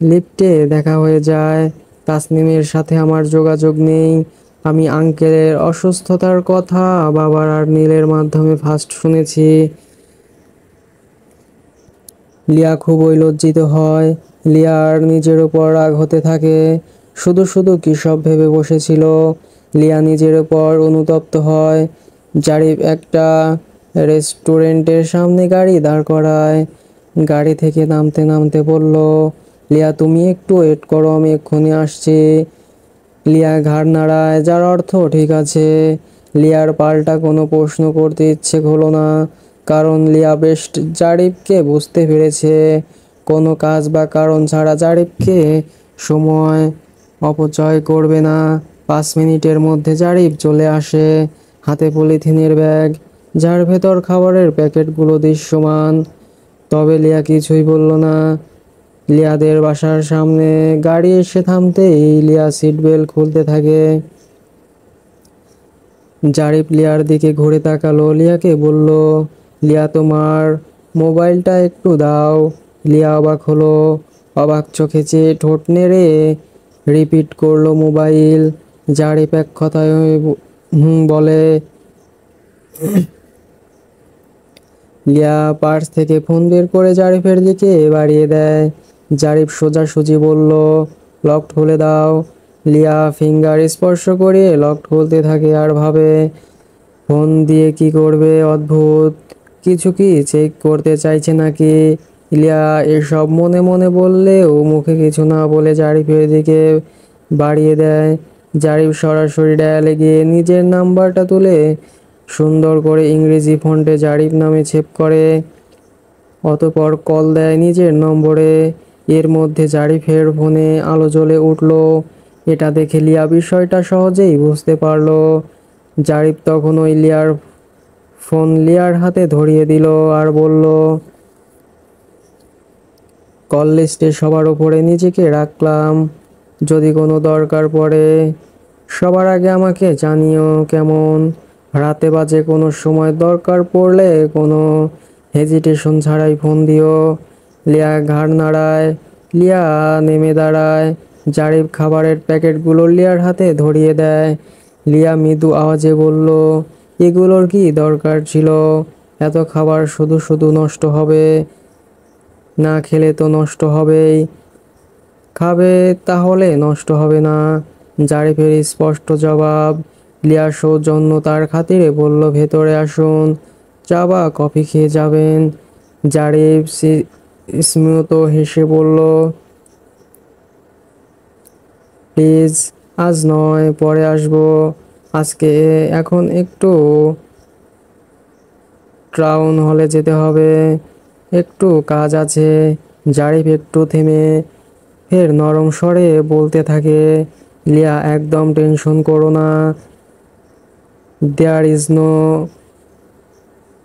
লিফটে দেখা হয়ে যায়। তাসনিমের সাথে আমার যোগাযোগ নেই। আমি আঙ্কেলের অসুস্থতার কথা বাবার আর নীলের মাধ্যমে ফার্স্ট শুনেছি। লিয়া খুবই লজ্জিত হয়। লিয়ার নিজের উপর রাগ হতে থাকে। শুধু শুধু কী সব ভেবে বসেছিল। লিয়া নিজের উপর অনুতপ্ত হয়। জারিফ একটা রেস্টুরেন্টের সামনে গাড়ি দাঁড় করায়। গাড়ি থেকে নামতে নামতে বলল, লিয়া তুমি একটু ওয়েট করো, আমি এক্ষুনি আসছি। লিয়া ঘাড় নাড়ায়, যার অর্থ ঠিক আছে। লিয়ার পাল্টা কোনো প্রশ্ন করতে ইচ্ছে হলো না, কারণ লিয়া বেশ জারিফকে বুঝতে পেরেছে। কোনো কাজ বা কারণ ছাড়া জারিফকে সময় অপচয় করবে না। 5 মিনিটের মধ্যে জারিফ চলে আসে, হাতে পলিথিনের ব্যাগ, যার ভেতর খাবারের প্যাকেটগুলো দৃশ্যমান। তবে লিয়া কিছুই বলল না। লিয়াদের বাসার সামনে গাড়ি এসে থামতেই লিয়া সিট বেল্ট খুলতে থাকে। জারিফ লিয়ার দিকে ঘুরে তাকালো, লিয়াকে বলল, লিয়া তোমার মোবাইলটা একটু দাও। লিয়া অবাক হলো। অবাক চোখে চেয়ে ঠোঁট নেড়ে রিপিট করলো মোবাইল। জারিফ এক কথায় বলে। লিয়া পার্স থেকে ফোন বের করে জারিফের দিকে বাড়িয়ে দেয়। জারিফ সোজাসুজি বলল, লক খুলে দাও। লিয়া ফিঙ্গার স্পর্শ করে লক খুলতে থাকে আর ভাবে, ফোন দিয়ে কি করবে, অদ্ভুত কিছু কি চেক করতে চাইছে নাকি। লিয়া এসব মনে মনে বললেও মুখে কিছু না বলে জারিফের দিকে বাড়িয়ে দেয়। জারিফ সরাসরি ডায়ালে গিয়ে নিজের নাম্বারটা তুলে সুন্দর করে ইংরেজি ফন্টে জারিফ নামে সেভ করে। অতঃপর কল দেয় নিজের নম্বরে। এর মধ্যে জারিফের ফোনে আলো জ্বলে উঠল। এটা দেখে লিয়া বিষয়টা সহজেই বুঝতে পারল। জারিফ তখন ওই লিয়ার ফোন লিয়ার হাতে ধরিয়ে দিল আর বলল, কল লিস্টে সবার উপরে নিজেকে রাখলাম, যদি কোনো দরকার পড়ে সবার আগে আমাকে জানিও, কেমন। রাতে বাজে কোনো সময় দরকার পড়লে কোনো হেজিটেশন ছাড়াই ফোন দিও। লিয়া ঘাড় নাড়ায়। লিয়া নেমে দাঁড়ায়। জারিফ খাবারের প্যাকেটগুলো লিয়ার হাতে ধরিয়ে দেয়। লিয়া মৃদু আওয়াজে বলল, এগুলোর কি দরকার ছিল? এত খাবার শুধু শুধু নষ্ট হবে। না খেলে তো নষ্ট হবেই। খাবে তাহলে নষ্ট হবে না। জারিফের স্পষ্ট জবাব। লিয়া সৌজন্যতার খাতিরে বলল, ভেতরে আসুন, চা বা কফি খেয়ে যাবেন। জারিফ স্মিত হেসে বলল, প্লিজ, আজ নয়, পরে আসবো। আজকে এখন একটু টাউন হলে যেতে হবে, একটু কাজ আছে। জারিফ একটু থেমে ফের নরম স্বরে বলতে থাকে, লিয়া একদম টেনশন করো না। There is no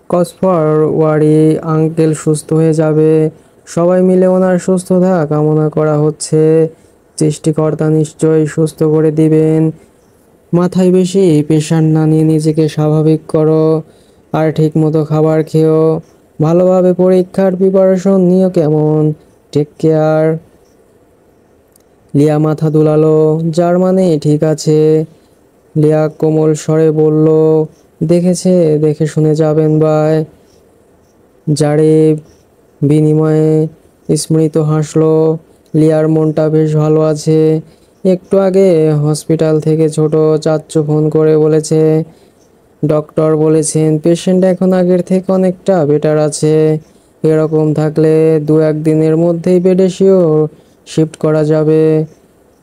cause for worry. Uncle সুস্থ হয়ে যাবে। সবাই মিলে ওনার সুস্থতা কামনা করা হচ্ছে। সৃষ্টিকর্তা নিশ্চয়ই সুস্থ করে দিবেন। মাথায় বেশি প্রেশার না নিয়ে নিজেকে স্বাভাবিক করো, আর ঠিক মতো খাবার খেও। ভালোভাবে পরীক্ষার প্রিপারেশন নিও, কেমন। Take care. লিয়া মাথা দুলালো, যার মানে ঠিক আছে। লিয়া কোমল স্বরে বলল, দেখে শুনে যাবেন ভাই। জারিফ বিনিময়ে স্মৃত হাসলো। লিয়ার মনটা বেশ ভালো আছে। একটু আগে হসপিটাল থেকে ছোট চাচ্চু ফোন করে বলেছে, ডক্টর বলেছেন পেশেন্ট এখন আগের থেকে অনেকটা বেটার আছে। এরকম থাকলে 2-1 দিনের মধ্যেই বেডে শিফট করা যাবে।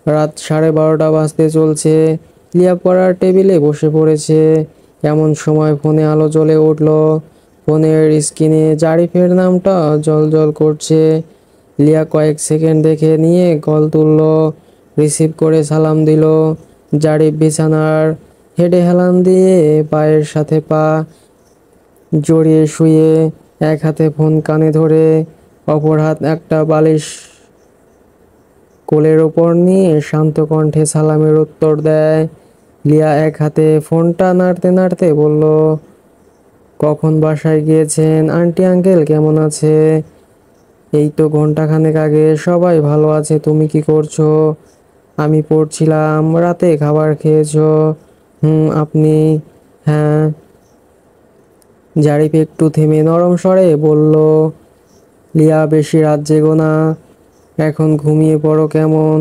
রাত 12:30 বাজতে চলছে। লিয়া পড়ার টেবিলে বসে পড়েছে। এমন সময় ফোনে আলো জ্বলে উঠল। ফোনের স্ক্রিনে জারিফের নামটা জ্বলজ্বল করছে। লিয়া কয়েক সেকেন্ড দেখে নিয়ে কল তুলল, রিসিভ করে সালাম দিল। জারিফ বিছানার হেডে হেলান দিয়ে পায়ের সাথে পা জড়িয়ে শুয়ে এক হাতে ফোন কানে ধরে অপর হাত একটা বালিশ কোলের ওপর নিয়ে শান্ত কণ্ঠে সালামের উত্তর দেয়। লিয়া এক হাতে ফোনটা নাড়তে নাড়তে বলল, কখন বাসায় গিয়েছেন? আন্টি আঙ্কেল কেমন আছে? এই তো ঘন্টাখানেক আগে। সবাই ভালো আছে। তুমি কি করছো? আমি পড়ছিলাম। রাতে খাবার খেয়েছো? আপনি? হ্যাঁ। জারিফ একটু থেমে নরম স্বরে বলল, লিয়া বেশি রাত জেগো না, এখন ঘুমিয়ে পড়ো। কেমন?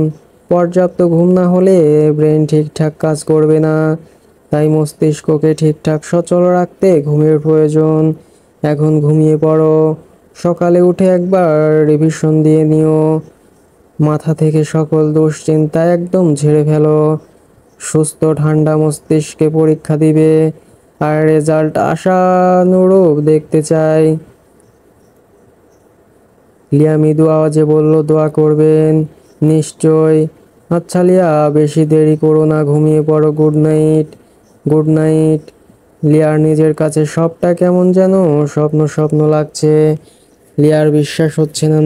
পর্যাপ্ত ঘুম না হলে ব্রেন ঠিকঠাক কাজ করবে না, তাই মস্তিষ্ককে ঠিকঠাক সচল রাখতে ঘুমের প্রয়োজন। এখন ঘুমিয়ে পড়ো, সকালে উঠে একবার রিভিশন দিয়ে নিও, মাথা থেকে সকল দুশ্চিন্তা একদম ঝেড়ে ফেলো। সুস্থ ঠান্ডা মস্তিষ্কে পরীক্ষা দিবে, আর রেজাল্ট আশানুরূপ দেখতে চাই। লিয়া মৃদু আওয়াজে বলল, দোয়া করবেন? নিশ্চয়। আচ্ছা লিয়া, বেশি দেরি করো না, ঘুমিয়ে পড়ো। Good night. Good night. লিয়ার নিজের কাছে সবটা কেমন যেন স্বপ্ন স্বপ্ন লাগছে। লিয়ার বিশ্বাস হচ্ছে না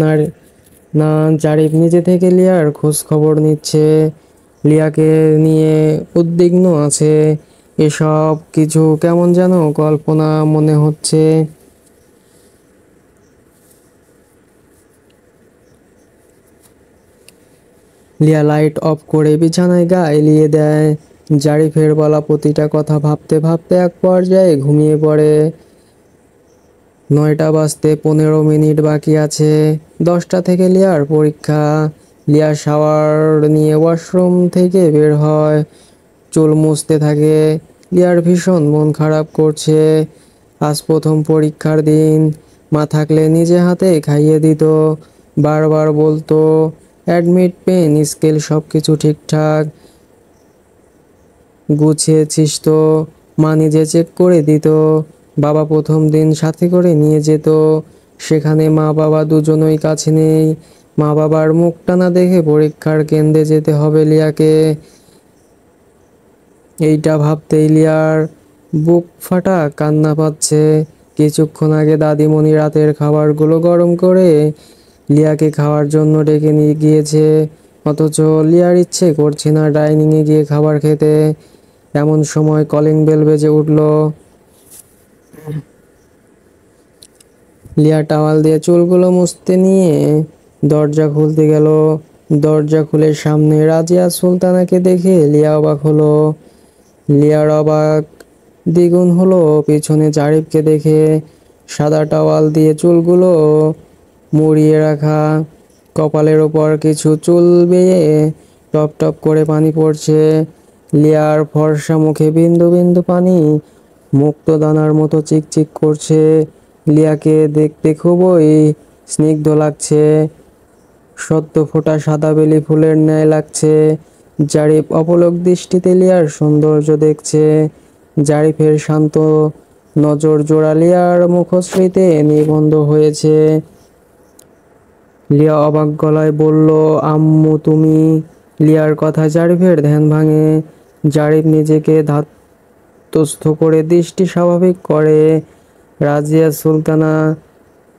না জারিফ নিজে থেকে লিয়ার খোঁজ খবর নিচ্ছে, লিয়াকে নিয়ে উদ্বিগ্ন আছে। এসব কিছু কেমন যেন কল্পনা মনে হচ্ছে। লিয়া লাইট অফ করে বিছানায় গা এলিয়ে দেয়। জারিফের বলা প্রতিটা কথা ভাবতে ভাবতে এক পর্যায়ে ঘুমিয়ে পড়ে। 9টা বাজতে 15 মিনিট বাকি আছে। 10টা থেকে লিয়ার পরীক্ষা। লিয়া শাওয়ার নিয়ে ওয়াশরুম থেকে বের হয়, চুল মুছতে থাকে। লিয়ার ভীষণ মন খারাপ করছে। আজ প্রথম পরীক্ষার দিন। মা থাকলে নিজে হাতে খাইয়ে দিত, বারবার বলতো অ্যাডমিট, পেন, স্কেল সব কিছু ঠিকঠাক গুছিয়েছিস তো? মা নিজে চেক করে দিত। বাবা প্রথম দিন সাথে করে নিয়ে যেত, সেখানে মা বাবা দুজনই কাছে নেই। মা বাবার মুখটা না দেখে পরীক্ষার কেন্দ্রে যেতে হবে লিয়াকে। এইটা ভাবতেই লিয়ার বুক ফাটা কান্না পাচ্ছে। কিছুক্ষণ আগে দাদিমণি রাতের খাবারগুলো গরম করে লিয়াকে খাওয়ার জন্য ডেকে নিয়ে গিয়েছে, অথচ লিয়ার ইচ্ছে করছে না ডাইনিংয়ে গিয়ে খাবার খেতে। এমন সময় কলিং বেল বেজে উঠল। লিয়া টাওয়াল দিয়ে চুলগুলো মুছতে নিয়ে দরজা খুলতে গেল। দরজা খুলে সামনে রাজিয়া সুলতানাকে দেখে লিয়া অবাক হলো। লিয়ার অবাক দ্বিগুণ হলো পিছনে জারিফকে দেখে। সাদা টাওয়াল দিয়ে চুলগুলো মুড়িয়ে রাখা, কপালের ওপর কিছু চুল বেয়ে টপ টপ করে পানি পড়ছে। লিয়ার ফর্সা মুখে বিন্দু বিন্দু পানি মুক্তদানার মতো চিকচিক করছে। লিয়াকে দেখতে খুবই স্নিগ্ধ লাগছে, সদ্য ফোটা সাদা বেলি ফুলের ন্যায় লাগছে। জারিফ অপলক দৃষ্টিতে লিয়ার সৌন্দর্য দেখছে। জারিফের শান্ত নজর জোড়া লিয়ার মুখশ্রীতে নিবন্ধ হয়েছে। লিয়া অবাক গলায় বলল, আম্মু তুমি? লিয়ার কথা জারিফের ধ্যান ভাঙে। জারিফ নিজেকে ধাতস্থ করে দৃষ্টি স্বাভাবিক করে। রাজিয়া সুলতানা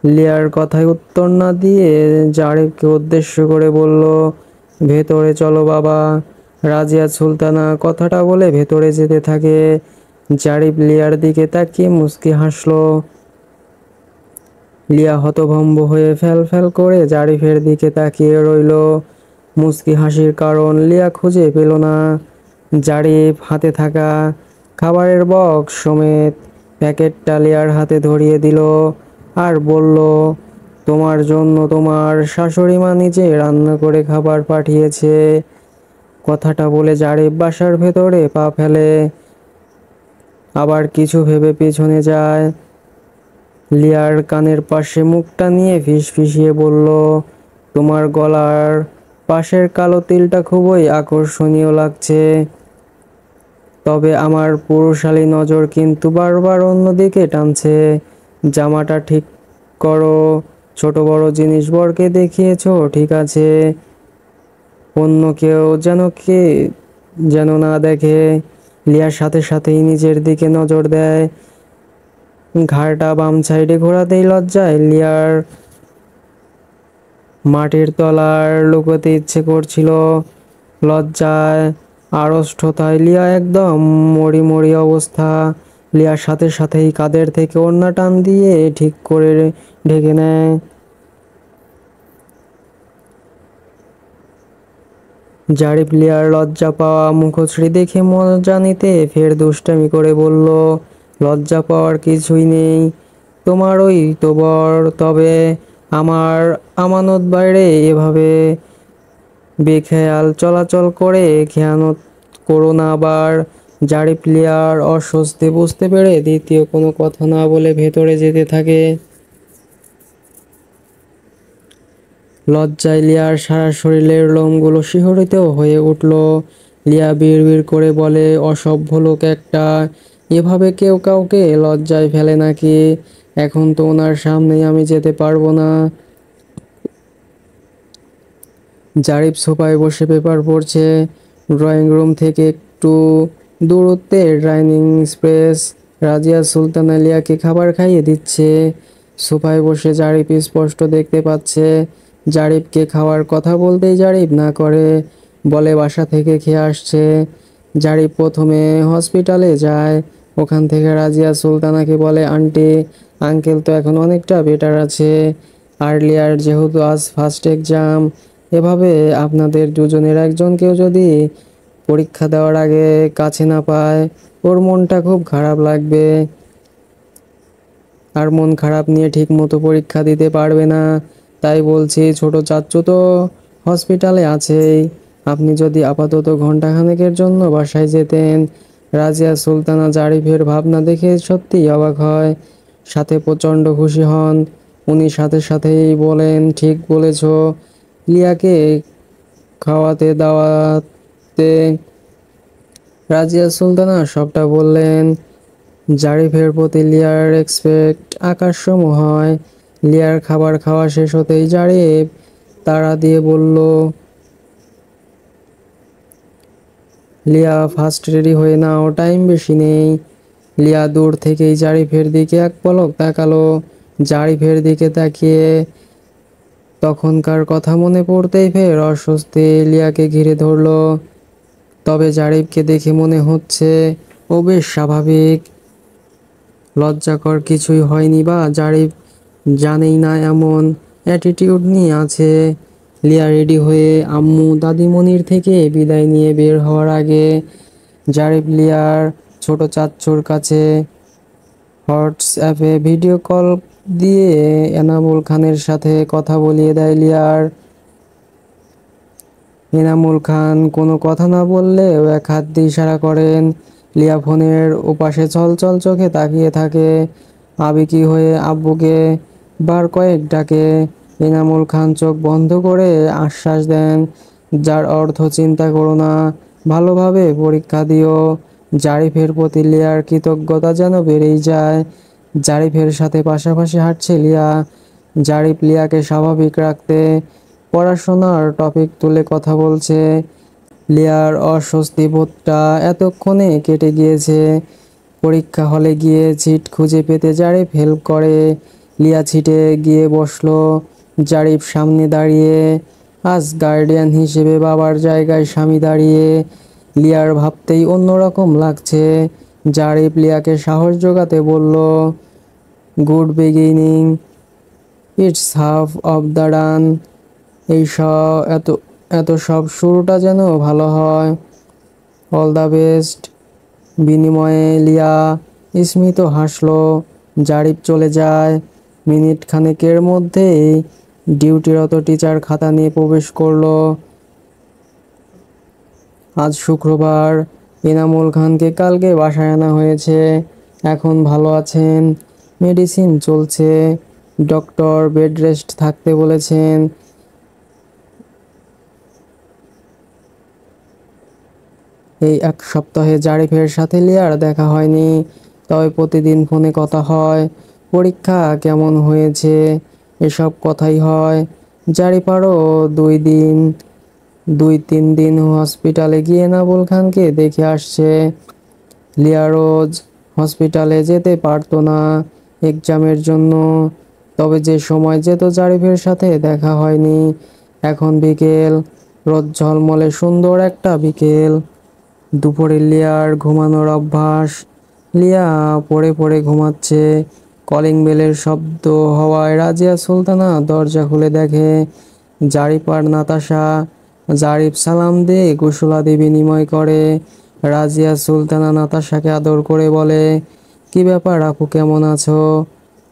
লিয়ার কথায় উত্তর না দিয়ে জারিফকে উদ্দেশ্য করে বলল, ভেতরে চলো বাবা। রাজিয়া সুলতানা কথাটা বলে ভেতরে যেতে থাকে। জারিফ লিয়ার দিকে তাকিয়ে মুচকি হাসলো। লিয়া হতভম্ব হয়ে ফ্যাল ফ্যাল করে জারিফের দিকে তাকিয়ে রইল। মুচকি হাসির কারণ লিয়া খুঁজে পেল না। জারিফ হাতে থাকা খাবারের বক্স সমেত প্যাকেটটা লিয়ার হাতে ধরিয়ে দিল আর বলল, তোমার জন্য তোমার শাশুড়ি মা নিজে রান্না করে খাবার পাঠিয়েছে। কথাটা বলে জারিফ বাসার ভেতরে পা ফেলে, আবার কিছু ভেবে পিছনে যায়। লিয়ার কানের পাশে মুখটা নিয়ে ফিসফিসিয়ে বলল, তোমার গলার পাশের কালো তিলটা খুবই আকর্ষণীয় লাগছে, তবে আমার পুরুষালী নজর কিন্তু বারবার অন্যদিকে টানছে। জামাটা ঠিক করো। ছোট বড় জিনিস বরকে দেখিয়েছো ঠিক আছে, অন্য কেউ যেন না দেখে। লিয়ার সাথে সাথেই নিজের দিকে নজর দেয়। ঘাড়টা বাম সাইডে ঘোরাতেই লজ্জায় লিয়ার মাটির তলার লুকোতে ইচ্ছে করছিল। লজ্জায় আড়ষ্টতায় লিয়া একদম মরি মরি অবস্থা। লিয়ার সাথে সাথেই কাঁধের থেকে ওড়না টান দিয়ে ঠিক করে ঢেকে নেয়। জারিফ লিয়ার লজ্জা পাওয়া মুখশ্রী দেখে মজা নিতে ফের দুষ্টামি করে বলল, লজ্জা পাওয়ার কিছুই নেই, তোমার ওই তো বর, তবে আমার আমানত বাইরে এভাবে বেখেয়াল চলাচল করে খেয়ানত করো না আবার। জারিফ লিয়ার অস্বস্তি বুঝতে পেরে দ্বিতীয় কোনো কথা না বলে ভেতরে যেতে থাকে। লজ্জায় লিয়ার সারা শরীরের লোমগুলো শিহরিত হয়ে উঠল। লিয়া বিড়বিড় করে বলে, অসভ্য লোক একটা, এভাবে কেউ কাউকে লজ্জায় ফেলে নাকি? এখন তো ওনার সামনেই আমি যেতে পারবো না। জারিফ সোফায় বসে পেপার পড়ছে। ড্রয়িং রুম থেকে একটু দূরত্বে ডাইনিং স্পেস। রাজিয়া সুলতানা লিয়াকে খাবার খাইয়ে দিচ্ছে। সোফায় বসে জারিফ স্পষ্ট দেখতে পাচ্ছে। জারিফকে খাওয়ার কথা বলতেই জারিফ না করে, বলে বাসা থেকে খেয়ে আসছে। জারিফ প্রথমে হসপিটালে যায়। ওখান থেকে রাজিয়া সুলতানাকে বলে, আন্টি আঙ্কেল তো এখন অনেকটা বেটার আছে। আর লিয়ার যেহেতু আজ ফার্স্ট এক্সাম, এভাবে আপনাদের দুজনের একজনকেও যদি পরীক্ষা দেওয়ার আগে কাছে না পায়, ওর মনটা খুব খারাপ লাগবে। আর মন খারাপ নিয়ে ঠিক মতো পরীক্ষা দিতে পারবে না। তাই বলছি, ছোট চাচ্চু তো হসপিটালে আছেই, আপনি যদি আপাতত ঘন্টাখানেকের জন্য বাসায় যেতেন। রাজিয়া সুলতানা জারিফের ভাবনা দেখে সত্যিই অবাক হয়, সাথে প্রচণ্ড খুশি হন। উনি সাথে সাথেই বলেন, ঠিক বলেছ, লিয়াকে খাওয়াতে দাওয়াতে। রাজিয়া সুলতানা সবটা বললেন। জারিফের প্রতি লিয়ার রেসপেক্ট আকাশসম হয়। লিয়ার খাবার খাওয়া শেষ হতেই জারিফ তাড়া দিয়ে বলল, লিয়া ফার্স্ট রেডি হয়ে নাও, টাইম বেশি নেই। লিয়া দূর থেকেই জারিফের দিকে এক পলক তাকালো। জারিফের দিকে তাকিয়ে তখনকার কথা মনে পড়তেই ফের অস্বস্তি লিয়াকে ঘিরে ধরলো। তবে জারিফকে দেখে মনে হচ্ছে ও বেশ স্বাভাবিক, লজ্জাকর কিছুই হয়নি, বা জারিফ জানেই না এমন অ্যাটিটিউড নিয়ে আছে। লিয়া রেডি হয়ে আম্মু দাদিমণির থেকে বিদায় নিয়ে বের হওয়ার আগে জারিফ লিয়ার ছোট চাচ্চুর কাছে হোয়াটসঅ্যাপে ভিডিও কল দিয়ে এনামুল খানের সাথে কথা বলিয়ে দেয় লিয়ার। এনামুল খান কোনো কথা না বললেও এক হাত দিয়ে ইশারা করেন। লিয়া ফোনের ওপাশে চলচল চোখে তাকিয়ে থাকে। আবেগী হয়ে আব্বুকে বার কয়েক ডাকে। এনামুল খান চোখ বন্ধ করে আশ্বাস দেন, যার অর্থ চিন্তা করো না, ভালোভাবে পরীক্ষা দিও। জারিফের প্রতি লিয়ার কৃতজ্ঞতা যেন বেড়েই যায়। জারিফের সাথে পাশাপাশি হাঁটছে লিয়া। জারিফ লিয়াকে স্বাভাবিক রাখতে পড়াশোনার টপিক তুলে কথা বলছে। লিয়ার অস্বস্তি বোধটা এতক্ষণে কেটে গিয়েছে। পরীক্ষা হলে গিয়ে সিট খুঁজে পেতে জারিফ হেল্প করে। লিয়া সিটে গিয়ে বসলো। জারিফ সামনে দাঁড়িয়ে, আজ গার্ডিয়ান হিসেবে বাবার জায়গায় স্বামী দাঁড়িয়ে। লিয়ার ভাবতেই অন্যরকম লাগছে। জারিফ লিয়াকে সাহস জোগাতে বলল, good beginning, it's half of the run. এই এত এত সব শুরুটা যেন ভালো হয়। All the best. বিনিময়ে লিয়া স্মিত হাসলো। জারিফ চলে যায়। মিনিট খানেকের মধ্যেই ডিউটিরত টিচার খাতা নিয়ে প্রবেশ করলো। আজ শুক্রবার। এনামুল খানকে কালকে বাসায় আনা হয়েছে। এখন ভালো আছেন, মেডিসিন চলছে, ডক্টর বেড রেস্ট থাকতে বলেছেন। এই এক সপ্তাহে জারিফের সাথে লিয়ার দেখা হয়নি, তবে প্রতিদিন ফোনে কথা হয়। পরীক্ষা কেমন হয়েছে এসব কথাই হয়। জারিফ আরও 2-3 দিন হসপিটালে গিয়ে এনামুল খানকে দেখে আসছে। লিয়া রোজ হসপিটালে যেতে পারতো না এক্সামের জন্য, তবে যে সময় যেত জারিফের সাথে দেখা হয়নি। এখন বিকেল, রোদ ঝলমলে সুন্দর একটা বিকেল। দুপুরে লিয়ার ঘুমানোর অভ্যাস। লিয়া পড়ে পড়ে ঘুমাচ্ছে। কলিং বেলের শব্দ হওয়ায় রাজিয়া সুলতানা দরজা খুলে দেখে জারিফ আর নাতাশা। জারিফ সালাম দিয়ে কুশলাদি বিনিময় করে। রাজিয়া সুলতানা নাতাশাকে আদর করে বলে, কি ব্যাপার আপু, কেমন আছো?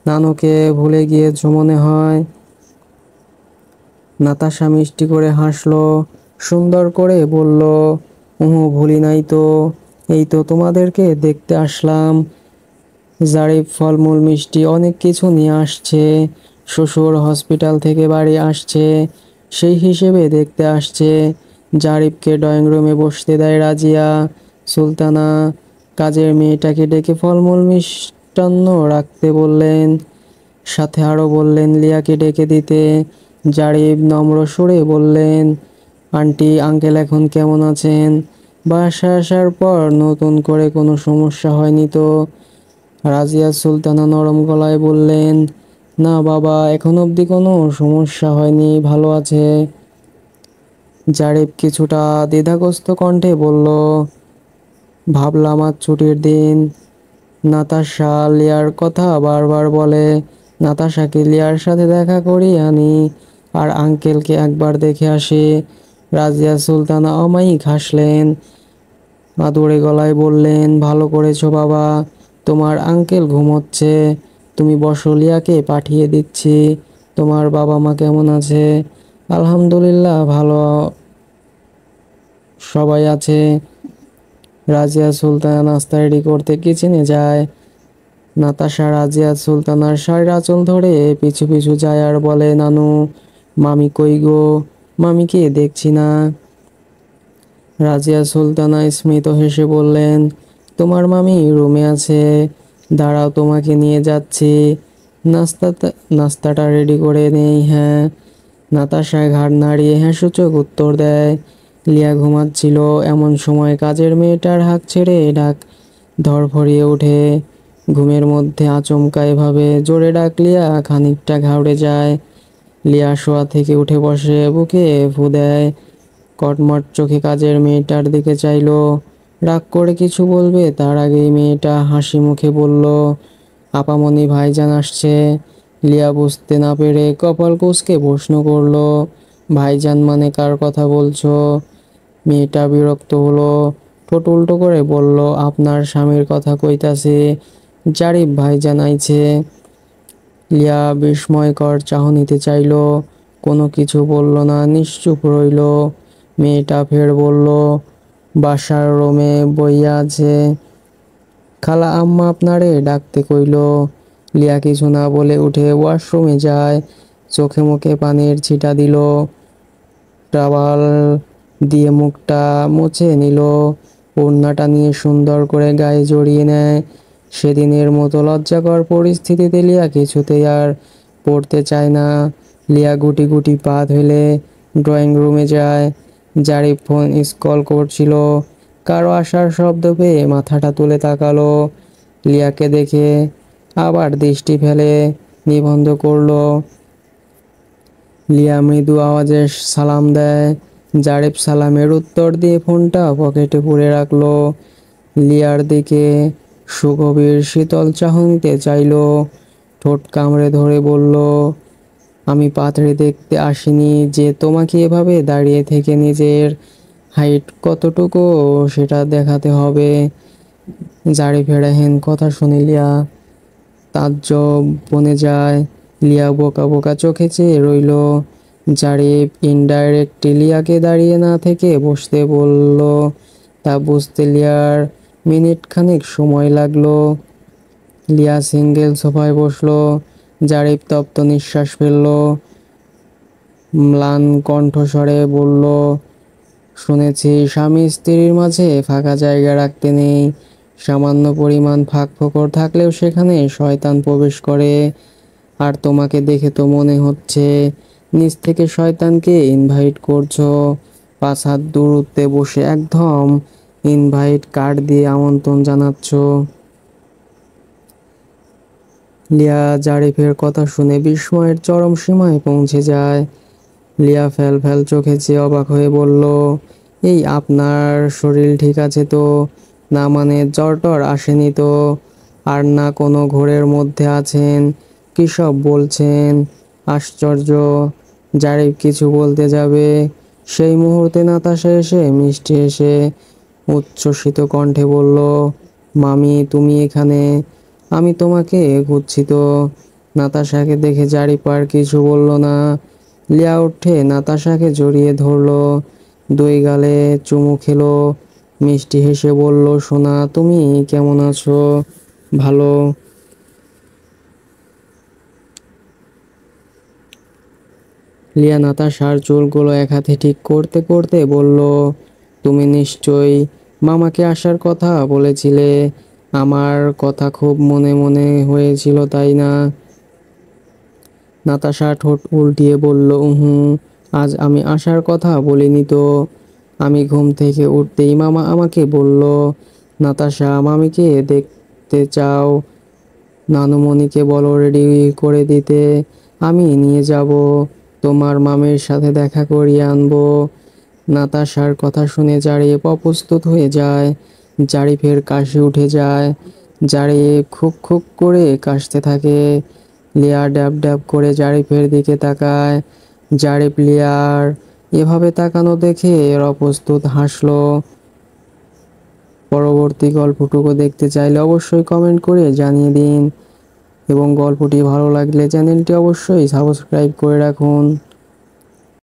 নানুকে ভুলে গিয়েছো মনে হয়। নাতাশা মিষ্টি করে হাসলো, সুন্দর করে বলল, ভুলি নাই তো, এই তো তোমাদেরকে দেখতে আসলাম। জারিফ ফলমূল মিষ্টি অনেক কিছু নিয়ে আসছে। শ্বশুর হসপিটাল থেকে বাড়ি আসছে, সেই হিসেবে দেখতে আসছে। জারিফকে ড্রয়িং রুমে বসতে দেয় রাজিয়া সুলতানা। কাজের মেয়েটাকে ডেকে ফলমূল মিষ্টান্ন রাখতে বললেন। সাথে আরও বললেন লিয়াকে ডেকে দিতে। জারিফ নম্র সুরে বললেন, আন্টি আঙ্কেল এখন কেমন আছেন? বাসায় আসার পর নতুন করে কোনো সমস্যা হয়নি তো? রাজিয়া সুলতানা নরম গলায় বললেন, না বাবা, এখন অবধি কোনো সমস্যা হয়নি, ভালো আছে। জারিফ কিছুটা দ্বিধাগ্রস্ত কণ্ঠে বলল, ভাবলাম আজ ছুটির দিন। নাতাশা লিয়ার কথা বারবার বলে, নাতাশাকে লিয়ার সাথে দেখা করিয়ে আনি আর আঙ্কেলকে একবার দেখে আসি। রাজিয়া সুলতানা অমায়িক হাসলেন, আদুরে গলায় বললেন, ভালো করেছো বাবা, তোমার আঙ্কেল ঘুমোচ্ছে, তুমি বসো, লিয়াকে পাঠিয়ে দিচ্ছি। তোমার বাবা মা কেমন আছে? আলহামদুলিল্লাহ ভালো সবাই আছে। রাজিয়া সুলতানা নাস্তা রেডি করতে কিচেনে যায়। নাতাশা রাজিয়া সুলতানার শাড়ির আঁচল ধরে পিছু পিছু যায় আর বলে, নানু মামি কই গো? মামিকে দেখছি না। রাজিয়া সুলতানা স্মিত হেসে বললেন, তোমার মামি রুমে আছে, দাঁড়াও তোমাকে নিয়ে যাচ্ছি। নাস্তাটা রেডি করে নেই। হ্যাঁ। নাতাশায় ঘাড় নাড়িয়ে হ্যাঁ সূচক উত্তর দেয়। লিয়া ঘুমাচ্ছিল, এমন সময় কাজের মেয়েটার হাঁক ছেড়ে ডাক ধরফরিয়ে ওঠে। ঘুমের মধ্যে আচমকা এভাবে জোরে ডাক লিয়া খানিকটা ঘাবড়ে যায়। লিয়া শোয়া থেকে উঠে বসে, বুকে ফু দেয়। কটমট চোখে কাজের মেয়েটার দিকে চাইলো, রাগ করে কিছু বলবে তার আগেই মেয়েটা হাসি মুখে বলল, আপামনি ভাইজান আসছে। লিয়া বুঝতে না পেরে কপাল কুঁচকে প্রশ্ন করলো, ভাইজান মানে কার কথা বলছো? মেয়েটা বিরক্ত হলো, ঠোঁট উল্টো করে বলল, আপনার স্বামীর কথা কইতাছি, জারিফ ভাইজান আইছে। লিয়া বিস্ময়কর চাহনিতে চাইল, কোনো কিছু বলল না, নিশ্চুপ রইল। মেয়েটা ফের বলল, বাসার রুমে বইয়া আছে, খালা আম্মা আপনারে ডাকতে কইল। লিয়া কিছু না বলে উঠে ওয়াশরুমে যায়, চোখে মুখে পানির ছিটা দিল, টাওয়াল দিয়ে মুখটা মুছে নিল, ওড়নাটা নিয়ে সুন্দর করে গায়ে জড়িয়ে নেয়। সেদিনের মতো লজ্জাকর পরিস্থিতিতে লিয়া কিছুতেই আর পড়তে চায় না। লিয়া গুটি গুটি পা ধুলে ড্রয়িং রুমে যায়। জারিফ ফোন স্ক্রল করছিল, কারো আসার শব্দ পেয়ে মাথাটা তুলে তাকালো। লিয়াকে দেখে আবার দৃষ্টি ফেলে নিবন্ধ করলো। লিয়া মৃদু আওয়াজে সালাম দেয়। জারিফ সালামের উত্তর দিয়ে ফোনটা পকেটে পুরে রাখলো। লিয়ার দিকে সুগভীর শীতল চাহনিতে চাইলো, ঠোঁট কামড়ে ধরে বলল, আমি পাত্রে দেখতে আসিনি যে তোমাকে এভাবে দাঁড়িয়ে থেকে নিজের হাইট কতটুকু সেটা দেখাতে হবে। জারিফের এহেন কথা শুনে লিয়া তাজ্জব বনে যায়। লিয়া বোকা বোকা চোখে চেয়ে রইল। জারিফ ইনডাইরেক্টলি লিয়াকে দাঁড়িয়ে না থেকে বসতে বলল, তা বুঝতে লিয়ার মিনিট খানেক সময় লাগলো। লিয়া সিঙ্গেল সোফায় বসলো। জারিফ তপ্ত নিঃশ্বাস ফেলল, ম্লান কণ্ঠস্বরে বলল, শুনেছি স্বামী স্ত্রীর মাঝে ফাঁকা জায়গা রাখতে নেই, সামান্য পরিমাণ ফাঁক ফোকর থাকলেও সেখানে শয়তান প্রবেশ করে। আর তোমাকে দেখে তো মনে হচ্ছে নিজ থেকে শয়তানকে ইনভাইট করছো। 5 হাত দূরত্বে বসে একদম ইনভাইট কার্ড দিয়ে আমন্ত্রণ জানাচ্ছ। লিয়া জারিফের কথা শুনে বিস্ময়ের চরম সীমায় পৌঁছে যায়। লিয়া ফ্যাল ফ্যাল চোখে চেয়ে অবাক হয়ে বলল, এই আপনার শরীর ঠিক আছে তো? না মানে জ্বর টর আসেনি তো? আর না কোনো ঘোরের মধ্যে আছেন? কী সব বলছেন? আশ্চর্য। জারিফ কিছু বলতে যাবে, সেই মুহূর্তে নাতাশা এসে মিষ্টি এসে উচ্ছ্বসিত কণ্ঠে বলল, মামি তুমি এখানে? আমি তোমাকে খুঁজছি তো। নাতাশাকে দেখে জারিফ আর কিছু বলল না। লিয়া উঠে নাতাশাকে জড়িয়ে ধরলো, দুই গালে চুমু খেলো, মিষ্টি হেসে বলল, সোনা তুমি কেমন আছো? ভালো। লিয়া নাতাশার চুলগুলো এক হাতে ঠিক করতে করতে বলল, তুমি নিশ্চয়ই মামাকে আসার কথা বলেছিলে। আমার কথা খুব মনে মনে হয়েছিল তাই না? নাতাশা ঠোঁট উল্টিয়ে বলল, আজ আমি আসার কথা বলিনি তো। আমি ঘুম থেকে উঠতেই মামা আমাকে বলল, নাতাশা মামিকে দেখতে চাও? নানুমণিকে বলো রেডি করে দিতে, আমি নিয়ে যাব, তোমার মামির সাথে দেখা করিয়ে আনবো। নাতাশার কথা শুনে জারিফ অপ্রস্তুত হয়ে যায়। জারিফের কাশি উঠে যায়। জারিফ খুব খুব করে কাশতে থাকে। লিয়া ড্যাব ড্যাব করে জারিফের দিকে তাকায়। জারিফ লিয়ার এভাবে তাকানো দেখে এর অপ্রস্তুত হাসলো। পরবর্তী গল্পটুকু দেখতে চাইলে অবশ্যই কমেন্ট করে জানিয়ে দিন এবং গল্পটি ভালো লাগলে চ্যানেলটি অবশ্যই সাবস্ক্রাইব করে রাখুন।